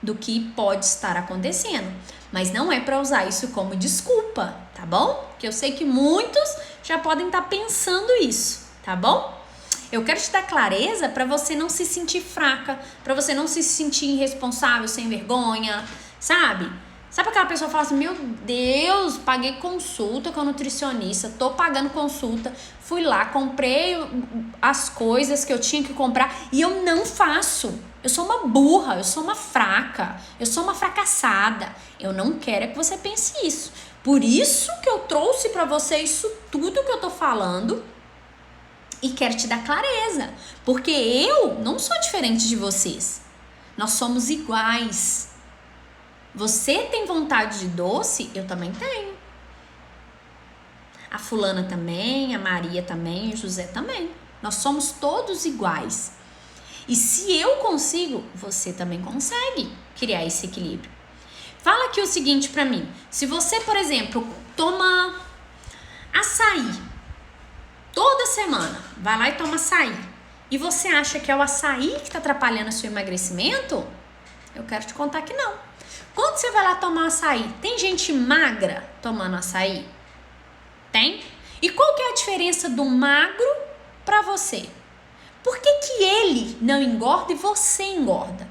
do que pode estar acontecendo. Mas não é para usar isso como desculpa, tá bom? Porque eu sei que muitos já podem estar pensando isso, tá bom? Eu quero te dar clareza para você não se sentir fraca, para você não se sentir irresponsável, sem vergonha, sabe? Sabe aquela pessoa que fala assim, meu Deus, paguei consulta com a nutricionista, tô pagando consulta, fui lá, comprei as coisas que eu tinha que comprar e eu não faço. Eu sou uma burra, eu sou uma fraca, eu sou uma fracassada. Eu não quero que você pense isso. Por isso que eu trouxe para você isso tudo que eu tô falando e quero te dar clareza, porque eu não sou diferente de vocês. Nós somos iguais. Você tem vontade de doce? Eu também tenho. A fulana também, a Maria também, o José também. Nós somos todos iguais. E se eu consigo, você também consegue criar esse equilíbrio. Fala aqui o seguinte pra mim. Se você, por exemplo, toma açaí toda semana, vai lá e toma açaí, e você acha que é o açaí que tá atrapalhando o seu emagrecimento, eu quero te contar que não. Quando você vai lá tomar açaí, tem gente magra tomando açaí? Tem? E qual que é a diferença do magro pra você? Por que que ele não engorda e você engorda?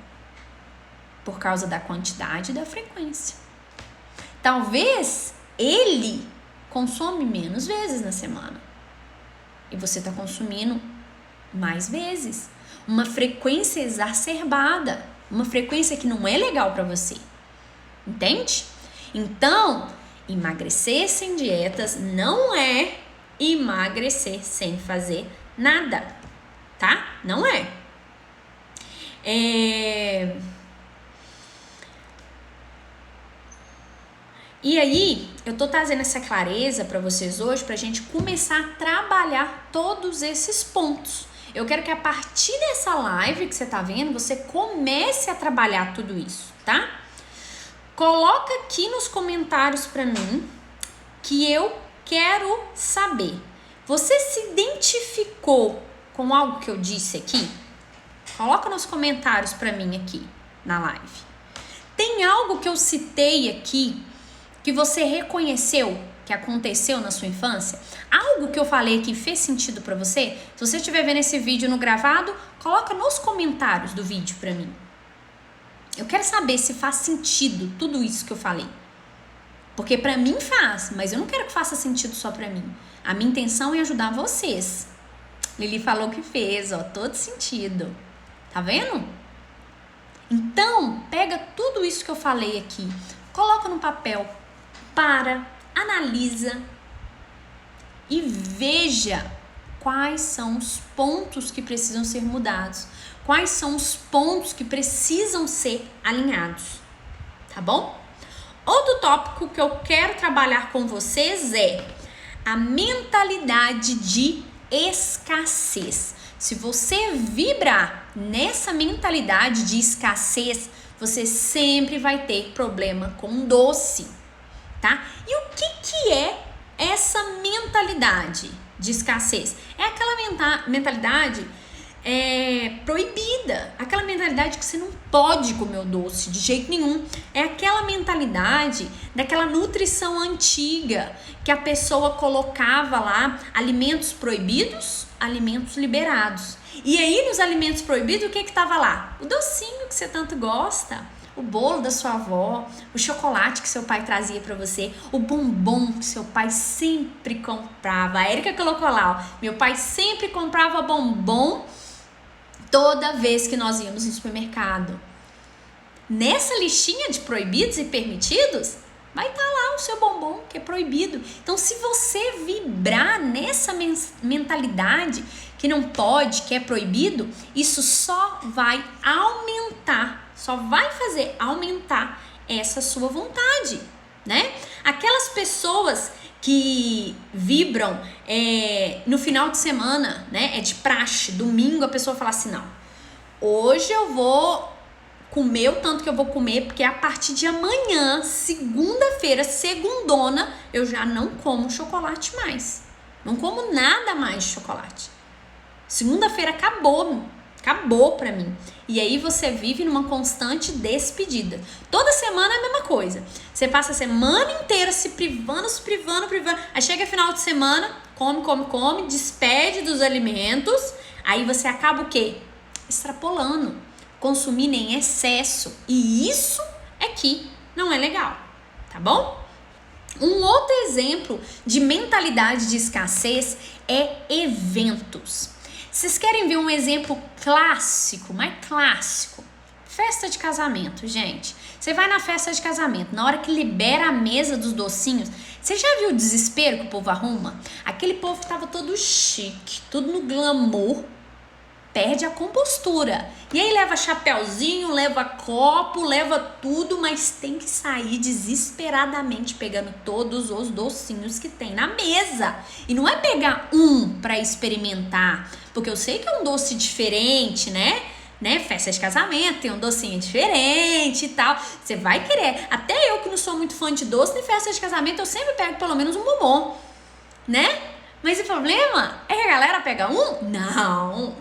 Por causa da quantidade e da frequência. Talvez ele consome menos vezes na semana. E você está consumindo mais vezes. Uma frequência exacerbada. Uma frequência que não é legal para você. Entende? Então, emagrecer sem dietas não é emagrecer sem fazer nada. Tá? Não é. E aí, eu tô trazendo essa clareza para vocês hoje pra gente começar a trabalhar todos esses pontos. Eu quero que a partir dessa live que você tá vendo, você comece a trabalhar tudo isso, tá? Coloca aqui nos comentários pra mim que eu quero saber. Você se identificou com algo que eu disse aqui? Coloca nos comentários pra mim aqui na live. Tem algo que eu citei aqui que você reconheceu que aconteceu na sua infância? Algo que eu falei que fez sentido pra você? Se você estiver vendo esse vídeo no gravado, coloca nos comentários do vídeo pra mim. Eu quero saber se faz sentido tudo isso que eu falei. Porque pra mim faz, mas eu não quero que faça sentido só pra mim. A minha intenção é ajudar vocês. Lili falou que fez, ó, todo sentido. Tá vendo? Então, pega tudo isso que eu falei aqui, coloca no papel, analisa e veja quais são os pontos que precisam ser mudados, quais são os pontos que precisam ser alinhados, tá bom? Outro tópico que eu quero trabalhar com vocês é a mentalidade de escassez. Se você vibrar nessa mentalidade de escassez, você sempre vai ter problema com doce, tá? E o que é essa mentalidade de escassez? É aquela mentalidade proibida, aquela mentalidade que você não pode comer o doce de jeito nenhum. É aquela mentalidade daquela nutrição antiga que a pessoa colocava lá alimentos proibidos, alimentos liberados. E aí nos alimentos proibidos o que tava lá? O docinho que você tanto gosta, o bolo da sua avó, o chocolate que seu pai trazia pra você, o bombom que seu pai sempre comprava. A Erika colocou lá, ó, meu pai sempre comprava bombom toda vez que nós íamos no supermercado. Nessa listinha de proibidos e permitidos, vai estar lá o seu bombom que é proibido. Então, se você vibrar nessa mentalidade que não pode, que é proibido, isso só vai aumentar só vai fazer aumentar essa sua vontade, né? Aquelas pessoas que vibram no final de semana, né? É de praxe, domingo a pessoa fala assim, não, hoje eu vou comer o tanto que eu vou comer, porque a partir de amanhã, segunda-feira, segundona, eu já não como chocolate mais. Não como nada mais de chocolate. Segunda-feira acabou pra mim. E aí você vive numa constante despedida. Toda semana é a mesma coisa. Você passa a semana inteira se privando. Aí chega final de semana, come, despede dos alimentos. Aí você acaba o quê? Extrapolando, consumindo em excesso. E isso é que não é legal, tá bom? Um outro exemplo de mentalidade de escassez é eventos. Vocês querem ver um exemplo clássico, mais clássico? Festa de casamento, gente. Você vai na festa de casamento, na hora que libera a mesa dos docinhos, você já viu o desespero que o povo arruma? Aquele povo que tava todo chique, tudo no glamour, perde a compostura. E aí leva chapéuzinho, leva copo, leva tudo, mas tem que sair desesperadamente pegando todos os docinhos que tem na mesa. E não é pegar um pra experimentar, porque eu sei que é um doce diferente, né? Festa de casamento, tem um docinho diferente e tal. Você vai querer. Até eu que não sou muito fã de doce, em festa de casamento eu sempre pego pelo menos um bombom, né? Mas o problema é que a galera pega um? Não.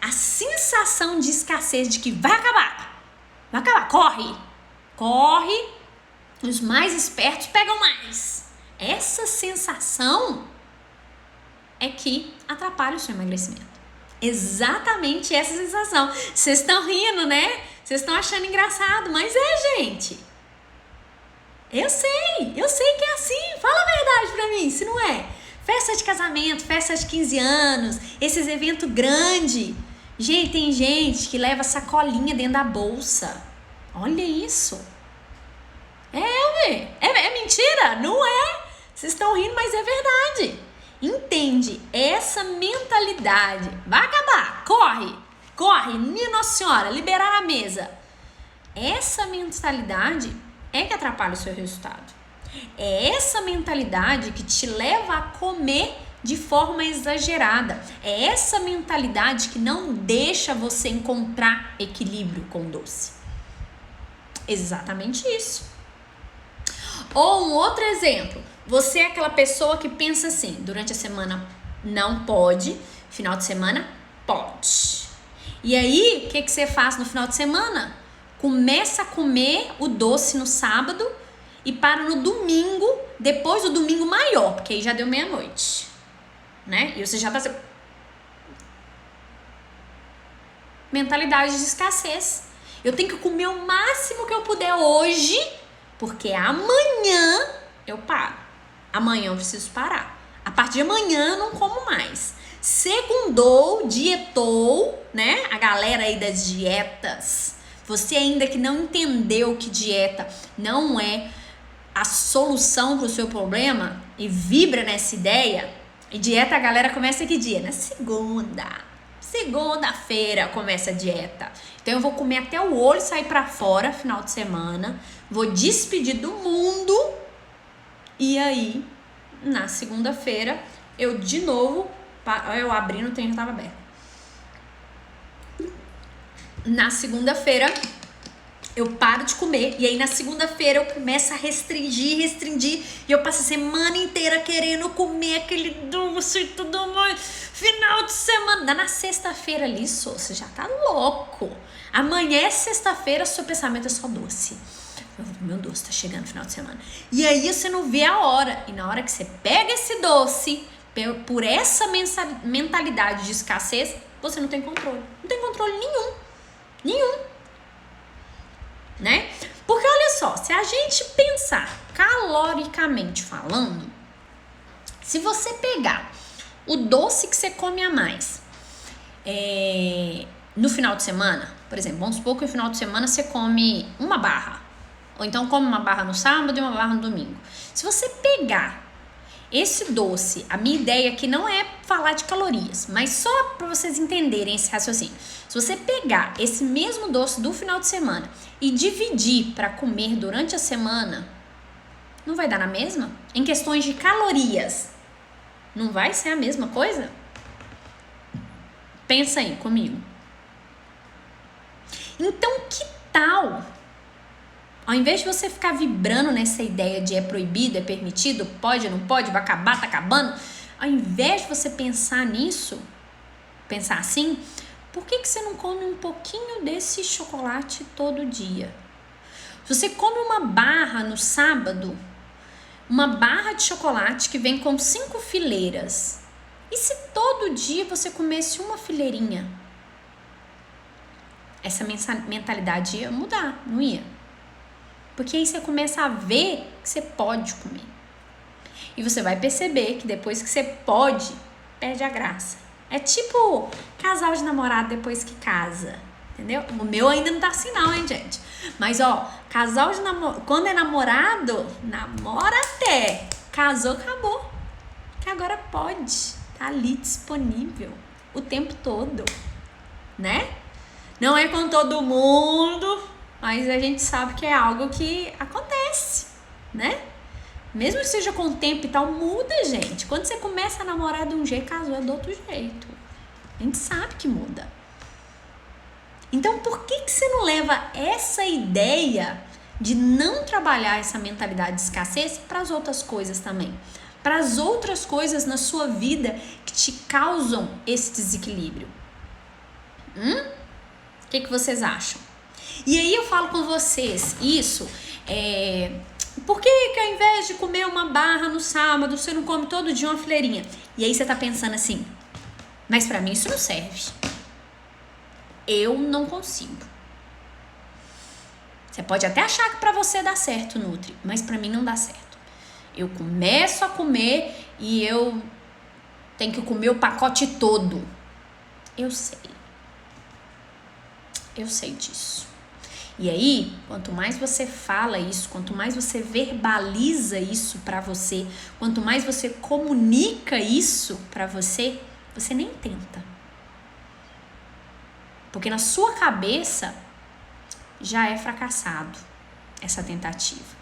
A sensação de escassez, de que vai acabar, corre, os mais espertos pegam mais. Essa sensação é que atrapalha o seu emagrecimento. Exatamente essa sensação. Vocês estão rindo, né? Vocês estão achando engraçado, mas gente. Eu sei que é assim. Fala a verdade pra mim, se não é. Festa de casamento, festa de 15 anos, esses eventos grandes. Gente, tem gente que leva sacolinha dentro da bolsa. Olha isso. É mentira? Não é. Vocês estão rindo, mas é verdade. Entende? Essa mentalidade. Vai acabar. Corre. Minha Nossa Senhora, liberar a mesa. Essa mentalidade é que atrapalha o seu resultado. É essa mentalidade que te leva a comer de forma exagerada. É essa mentalidade que não deixa você encontrar equilíbrio com o doce. Exatamente isso. Ou um outro exemplo. Você é aquela pessoa que pensa assim, durante a semana não pode, final de semana pode. E aí, o que você faz no final de semana? Começa a comer o doce no sábado e para no domingo, depois do domingo maior, porque aí já deu meia-noite. Né? E você já tá... Mentalidade de escassez. Eu tenho que comer o máximo que eu puder hoje, porque amanhã eu paro. Amanhã eu preciso parar. A partir de amanhã eu não como mais. Segundou, dietou, né? A galera aí das dietas. Você ainda que não entendeu que dieta não é a solução para o seu problema e vibra nessa ideia. E dieta a galera começa que dia? Na segunda-feira começa a dieta. Então eu vou comer até o olho sair pra fora final de semana, vou despedir do mundo e aí na segunda-feira eu de novo, eu abri no trem, já tava aberto. Na segunda-feira eu paro de comer e aí na segunda-feira eu começo a restringir e eu passo a semana inteira querendo comer aquele doce e tudo mais. Final de semana, dá na sexta-feira ali, você já tá louco. Amanhã é sexta-feira, seu pensamento é só doce. Meu doce tá chegando no final de semana. E aí você não vê a hora. E na hora que você pega esse doce, por essa mentalidade de escassez, você não tem controle. Não tem controle nenhum. Né? Porque olha só, se a gente pensar caloricamente falando, se você pegar o doce que você come a mais no final de semana, por exemplo, vamos supor que no final de semana você come uma barra, ou então come uma barra no sábado e uma barra no domingo. Se você pegar esse doce, a minha ideia aqui não é falar de calorias, mas só para vocês entenderem esse raciocínio. Se você pegar esse mesmo doce do final de semana e dividir para comer durante a semana, não vai dar na mesma? Em questões de calorias, não vai ser a mesma coisa? Pensa aí comigo. Então, que tal? Ao invés de você ficar vibrando nessa ideia de é proibido, é permitido, pode, não pode, vai acabar, tá acabando, ao invés de você pensar nisso, pensar assim, por que você não come um pouquinho desse chocolate todo dia? Se você come uma barra no sábado, uma barra de chocolate que vem com 5 fileiras, e se todo dia você comesse uma fileirinha? Essa mentalidade ia mudar, não ia? Porque aí você começa a ver que você pode comer. E você vai perceber que depois que você pode, perde a graça. É tipo casal de namorado depois que casa, entendeu? O meu ainda não tá assim não, hein, gente? Mas, ó, casal de namorado, quando é namorado, namora até. Casou, acabou. Que agora pode. Tá ali disponível o tempo todo, né? Não é com todo mundo, mas a gente sabe que é algo que acontece, né? Mesmo que seja com o tempo e tal, muda, gente. Quando você começa a namorar de um jeito, casou é do outro jeito. A gente sabe que muda. Então, por que você não leva essa ideia de não trabalhar essa mentalidade de escassez para as outras coisas também? Para as outras coisas na sua vida que te causam esse desequilíbrio? O que vocês acham? E aí eu falo com vocês isso, por que ao invés de comer uma barra no sábado, você não come todo dia uma fileirinha? E aí você tá pensando assim, mas pra mim isso não serve. Eu não consigo. Você pode até achar que pra você dá certo, Nutri, mas pra mim não dá certo. Eu começo a comer e eu tenho que comer o pacote todo. Eu sei disso. E aí, quanto mais você fala isso, quanto mais você verbaliza isso pra você, quanto mais você comunica isso pra você, você nem tenta. Porque na sua cabeça já é fracassado essa tentativa.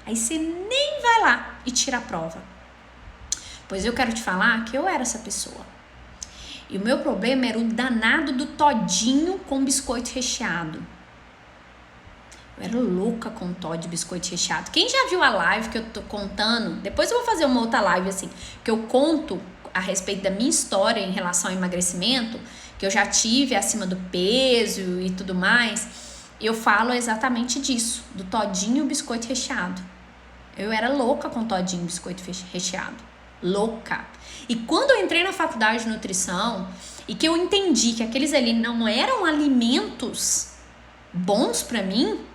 Aí você nem vai lá e tira a prova. Pois eu quero te falar que eu era essa pessoa. E o meu problema era o danado do todinho com biscoito recheado. Eu era louca com Toddy biscoito recheado. Quem já viu a live que eu tô contando, depois eu vou fazer uma outra live assim, que eu conto a respeito da minha história em relação ao emagrecimento, que eu já tive acima do peso e tudo mais, eu falo exatamente disso, do todinho biscoito recheado. Eu era louca com todinho biscoito recheado. Louca. E quando eu entrei na faculdade de nutrição e que eu entendi que aqueles ali não eram alimentos bons pra mim,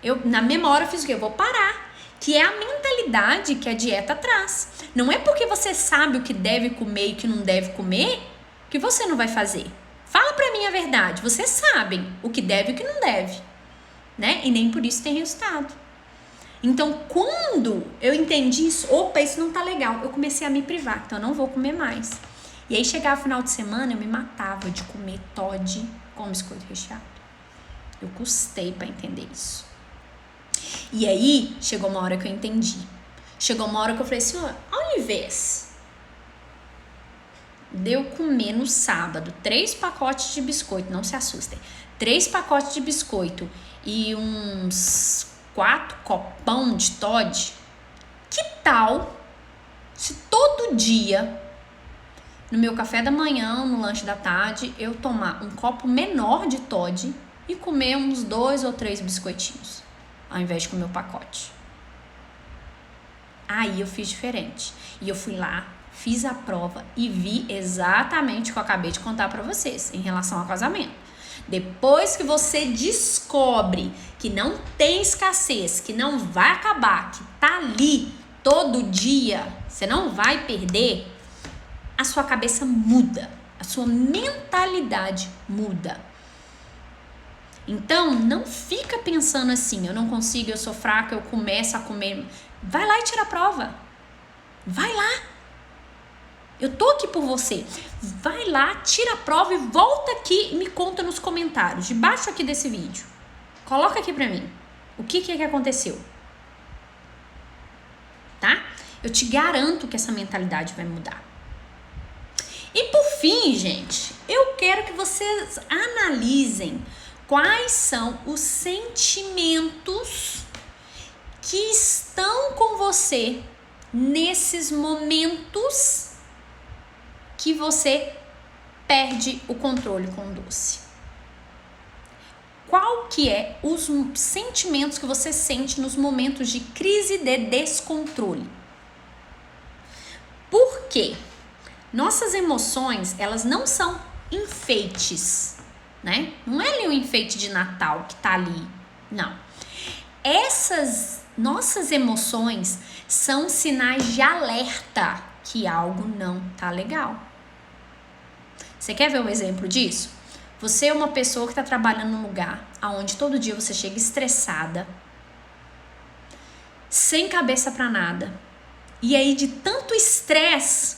eu na mesma hora fiz o quê? Eu vou parar. Que é a mentalidade que a dieta traz. Não é porque você sabe o que deve comer e o que não deve comer que você não vai fazer. Fala pra mim a verdade. Vocês sabem o que deve e o que não deve, né? E nem por isso tem resultado. Então, quando eu entendi isso, opa, isso não tá legal, eu comecei a me privar, então eu não vou comer mais. E aí, chegava o final de semana, eu me matava de comer Toddy com biscoito recheado. Eu custei pra entender isso. E aí, chegou uma hora que eu entendi. Chegou uma hora que eu falei assim, ó, ao invés de eu comer no sábado 3 pacotes de biscoito, não se assustem, 3 pacotes de biscoito e uns 4 copão de Toddy, que tal se todo dia, no meu café da manhã, no lanche da tarde, eu tomar um copo menor de Toddy e comer uns 2 ou 3 biscoitinhos, ao invés de comer o pacote? Aí eu fiz diferente. E eu fui lá, fiz a prova e vi exatamente o que eu acabei de contar pra vocês em relação ao casamento. Depois que você descobre que não tem escassez, que não vai acabar, que tá ali todo dia, você não vai perder, a sua cabeça muda, a sua mentalidade muda. Então, não fica pensando assim, eu não consigo, eu sou fraca, eu começo a comer. Vai lá e tira a prova. Vai lá. Eu tô aqui por você. Vai lá, tira a prova e volta aqui e me conta nos comentários, debaixo aqui desse vídeo. Coloca aqui pra mim. O que aconteceu? Tá? Eu te garanto que essa mentalidade vai mudar. E por fim, gente, eu quero que vocês analisem quais são os sentimentos que estão com você nesses momentos que você perde o controle com o doce. Qual que é os sentimentos que você sente nos momentos de crise de descontrole? Por quê? Nossas emoções, elas não são enfeites, né? Não é ali um enfeite de Natal que tá ali, não. Essas nossas emoções são sinais de alerta que algo não tá legal. Você quer ver um exemplo disso? Você é uma pessoa que está trabalhando num lugar onde todo dia você chega estressada, sem cabeça para nada. E aí, de tanto estresse,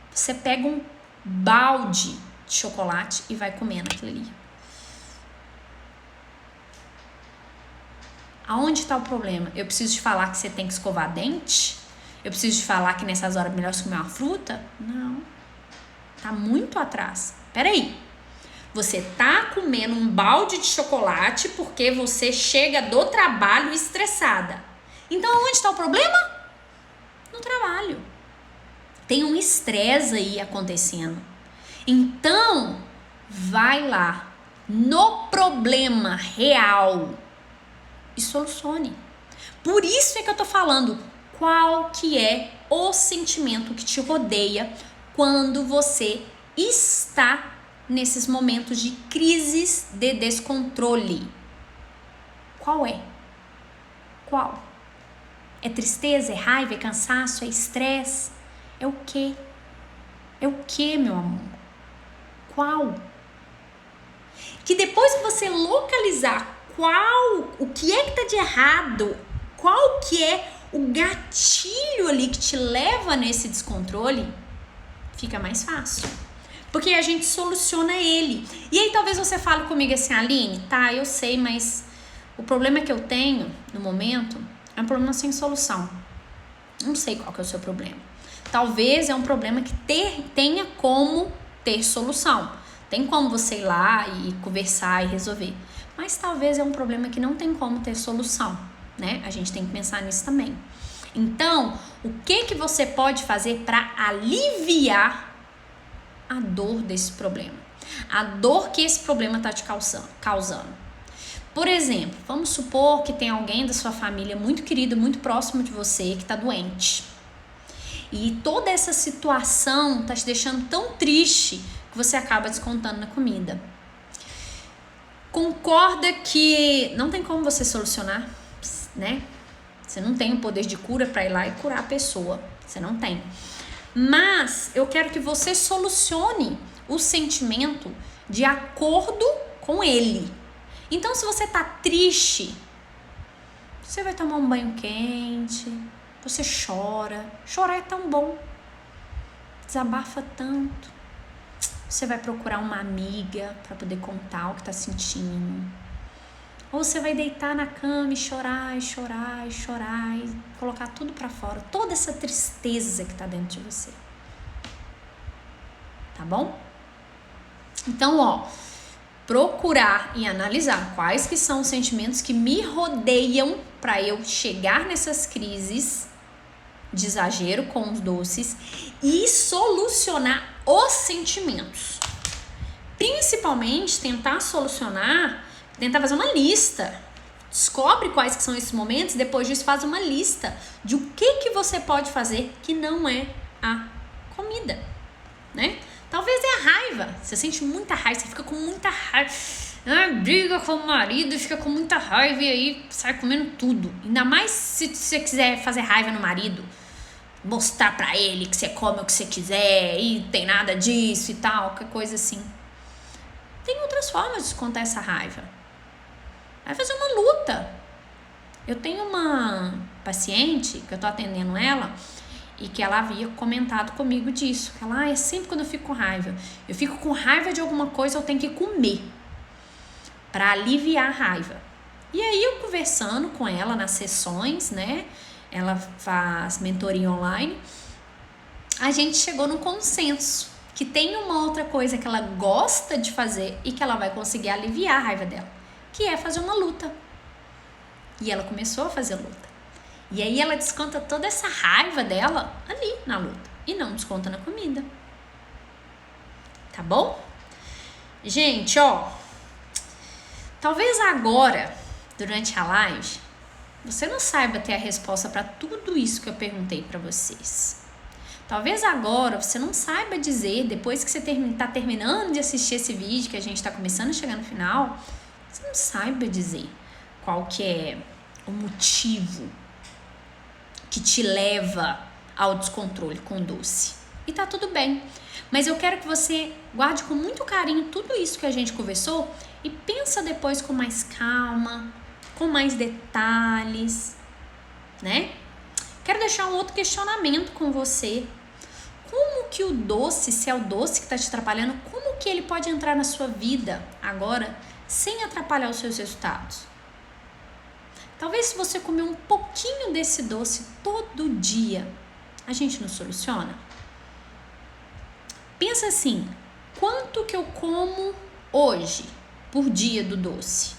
você pega um balde de chocolate e vai comendo aquilo ali. Aonde está o problema? Eu preciso te falar que você tem que escovar dente? Eu preciso te falar que nessas horas é melhor você comer uma fruta? Não. Tá muito atrás. Peraí. Você tá comendo um balde de chocolate porque você chega do trabalho estressada. Então, onde está o problema? No trabalho. Tem um estresse aí acontecendo. Então, vai lá no problema real e solucione. Por isso é que eu tô falando qual que é o sentimento que te rodeia quando você está nesses momentos de crises de descontrole. Qual é? Qual? É tristeza, é raiva, é cansaço, é estresse? É o quê? É o quê, meu amor? Qual? Que depois que você localizar o que é que tá de errado, qual que é o gatilho ali que te leva nesse descontrole, fica mais fácil. Porque a gente soluciona ele. E aí talvez você fale comigo assim, Aline, tá, eu sei, mas o problema que eu tenho no momento é um problema sem solução. Não sei qual que é o seu problema. Talvez é um problema que tenha como ter solução. Tem como você ir lá e conversar e resolver. Mas talvez é um problema que não tem como ter solução, né? A gente tem que pensar nisso também. Então, o que você pode fazer para aliviar a dor desse problema? A dor que esse problema está te causando. Por exemplo, vamos supor que tem alguém da sua família muito querido, muito próximo de você, que está doente. E toda essa situação está te deixando tão triste que você acaba descontando na comida. Concorda que não tem como você solucionar, né? Você não tem o poder de cura para ir lá e curar a pessoa. Você não tem. Mas eu quero que você solucione o sentimento de acordo com ele. Então, se você tá triste, você vai tomar um banho quente, você chora. Chorar é tão bom. Desabafa tanto. Você vai procurar uma amiga para poder contar o que tá sentindo. Ou você vai deitar na cama e chorar, e chorar, e chorar, e colocar tudo para fora. Toda essa tristeza que tá dentro de você. Tá bom? Então, ó, procurar e analisar quais que são os sentimentos que me rodeiam para eu chegar nessas crises de exagero com os doces e solucionar os sentimentos. Principalmente tentar fazer uma lista. Descobre quais que são esses momentos, depois disso faz uma lista de o que você pode fazer que não é a comida, né? Talvez é a raiva. Você sente muita raiva, você fica com muita raiva. Briga com o marido e fica com muita raiva e aí sai comendo tudo. Ainda mais se você quiser fazer raiva no marido. Mostrar pra ele que você come o que você quiser e não tem nada disso e tal, qualquer coisa assim. Tem outras formas de descontar essa raiva. Vai fazer uma luta. Eu tenho uma paciente que eu tô atendendo ela e que ela havia comentado comigo disso. Que ela, é sempre quando eu fico com raiva. Eu fico com raiva de alguma coisa, eu tenho que comer para aliviar a raiva. E aí eu conversando com ela nas sessões, né? Ela faz mentoria online. A gente chegou no consenso que tem uma outra coisa que ela gosta de fazer e que ela vai conseguir aliviar a raiva dela, que é fazer uma luta. E ela começou a fazer luta. E aí ela desconta toda essa raiva dela ali na luta e não desconta na comida. Tá bom? Gente, ó, talvez agora, durante a live, você não saiba ter a resposta para tudo isso que eu perguntei para vocês. Talvez agora você não saiba dizer, depois que você tá terminando de assistir esse vídeo, que a gente tá começando a chegar no final, você não saiba dizer qual que é o motivo que te leva ao descontrole com doce. E tá tudo bem. Mas eu quero que você guarde com muito carinho tudo isso que a gente conversou e pensa depois com mais calma, com mais detalhes, né? Quero deixar um outro questionamento com você. Como que o doce, se é o doce que está te atrapalhando, como que ele pode entrar na sua vida agora sem atrapalhar os seus resultados? Talvez se você comer um pouquinho desse doce todo dia, a gente não soluciona? Pensa assim, quanto que eu como hoje por dia do doce?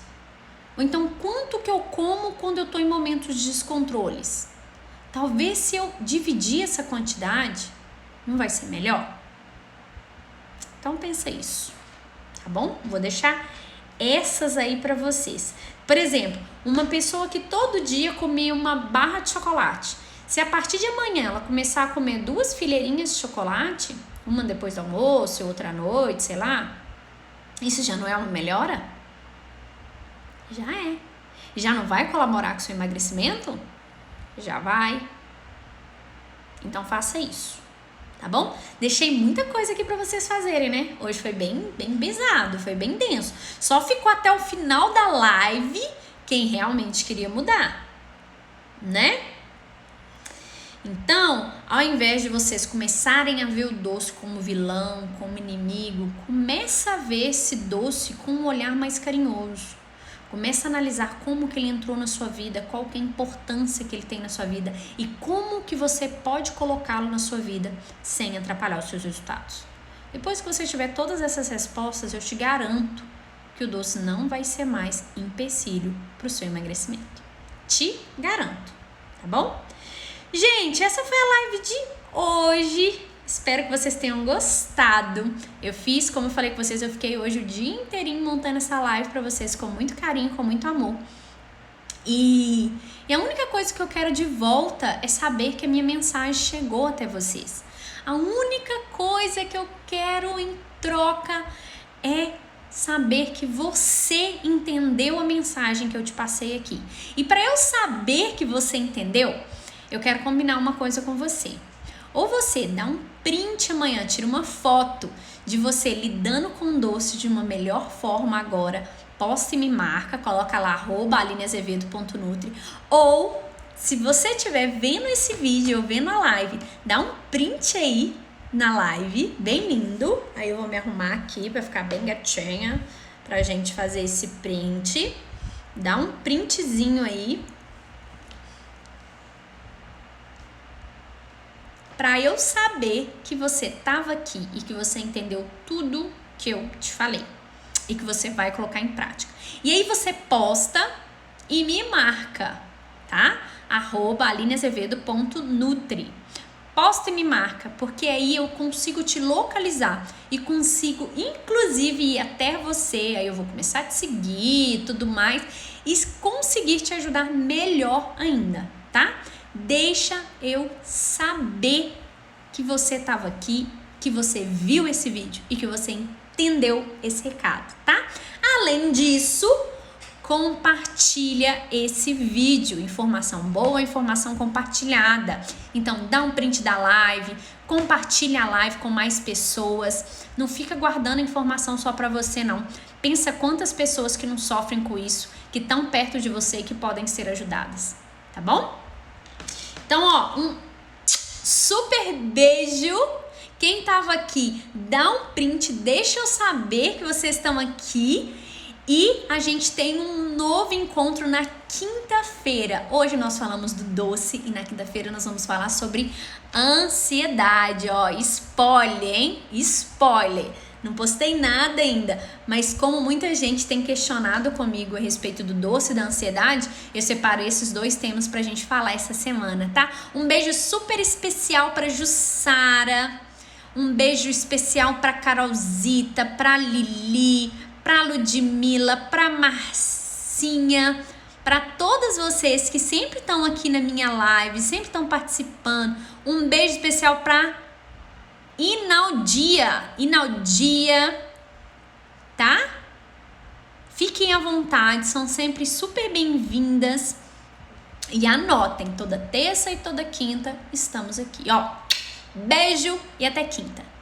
Ou então, quanto que eu como quando eu estou em momentos de descontroles? Talvez se eu dividir essa quantidade, não vai ser melhor? Então pensa isso, tá bom? Vou deixar essas aí para vocês. Por exemplo, uma pessoa que todo dia comia uma barra de chocolate, se a partir de amanhã ela começar a comer 2 fileirinhas de chocolate, uma depois do almoço, outra à noite, sei lá, isso já não é uma melhora? Já é. Já não vai colaborar com o seu emagrecimento? Já vai. Então faça isso, tá bom? Deixei muita coisa aqui pra vocês fazerem, né? Hoje foi bem pesado, foi bem denso. Só ficou até o final da live quem realmente queria mudar, né? Então, ao invés de vocês começarem a ver o doce como vilão, como inimigo, começa a ver esse doce com um olhar mais carinhoso. Começa a analisar como que ele entrou na sua vida, qual que é a importância que ele tem na sua vida e como que você pode colocá-lo na sua vida sem atrapalhar os seus resultados. Depois que você tiver todas essas respostas, eu te garanto que o doce não vai ser mais empecilho para o seu emagrecimento. Te garanto, tá bom? Gente, essa foi a live de hoje. Espero que vocês tenham gostado. Eu fiz, como eu falei com vocês, eu fiquei hoje o dia inteirinho montando essa live pra vocês com muito carinho, com muito amor. E a única coisa que eu quero de volta é saber que a minha mensagem chegou até vocês. A única coisa que eu quero em troca é saber que você entendeu a mensagem que eu te passei aqui. E para eu saber que você entendeu, eu quero combinar uma coisa com você. Ou você dá um print amanhã, tira uma foto de você lidando com doce de uma melhor forma agora, posta e me marca, coloca lá @alineazevedo.nutri. Ou, se você estiver vendo esse vídeo ou vendo a live, dá um print aí na live, bem lindo. Aí eu vou me arrumar aqui pra ficar bem gatinha, pra gente fazer esse print. Dá um printzinho aí, para eu saber que você estava aqui e que você entendeu tudo que eu te falei e que você vai colocar em prática. E aí você posta e me marca, tá? @alineazevedo.nutri. Posta e me marca, porque aí eu consigo te localizar e consigo inclusive ir até você, aí eu vou começar a te seguir e tudo mais e conseguir te ajudar melhor ainda, tá? Deixa eu saber que você estava aqui, que você viu esse vídeo e que você entendeu esse recado, tá? Além disso, compartilha esse vídeo. Informação boa, informação compartilhada. Então, dá um print da live, compartilha a live com mais pessoas. Não fica guardando informação só para você, não. Pensa quantas pessoas que não sofrem com isso, que estão perto de você e que podem ser ajudadas, tá bom? Então, ó, um super beijo. Quem tava aqui, dá um print, deixa eu saber que vocês estão aqui. E a gente tem um novo encontro na quinta-feira. Hoje nós falamos do doce e na quinta-feira nós vamos falar sobre ansiedade. Ó, spoiler, hein? Spoiler. Não postei nada ainda, mas como muita gente tem questionado comigo a respeito do doce e da ansiedade, eu separei esses dois temas pra gente falar essa semana, tá? Um beijo super especial pra Jussara, um beijo especial pra Carolzita, pra Lili, pra Ludmila, pra Marcinha, pra todas vocês que sempre estão aqui na minha live, sempre estão participando. Um beijo especial pra Inaldia, tá? Fiquem à vontade, são sempre super bem-vindas. E anotem, toda terça e toda quinta estamos aqui, ó. Beijo e até quinta.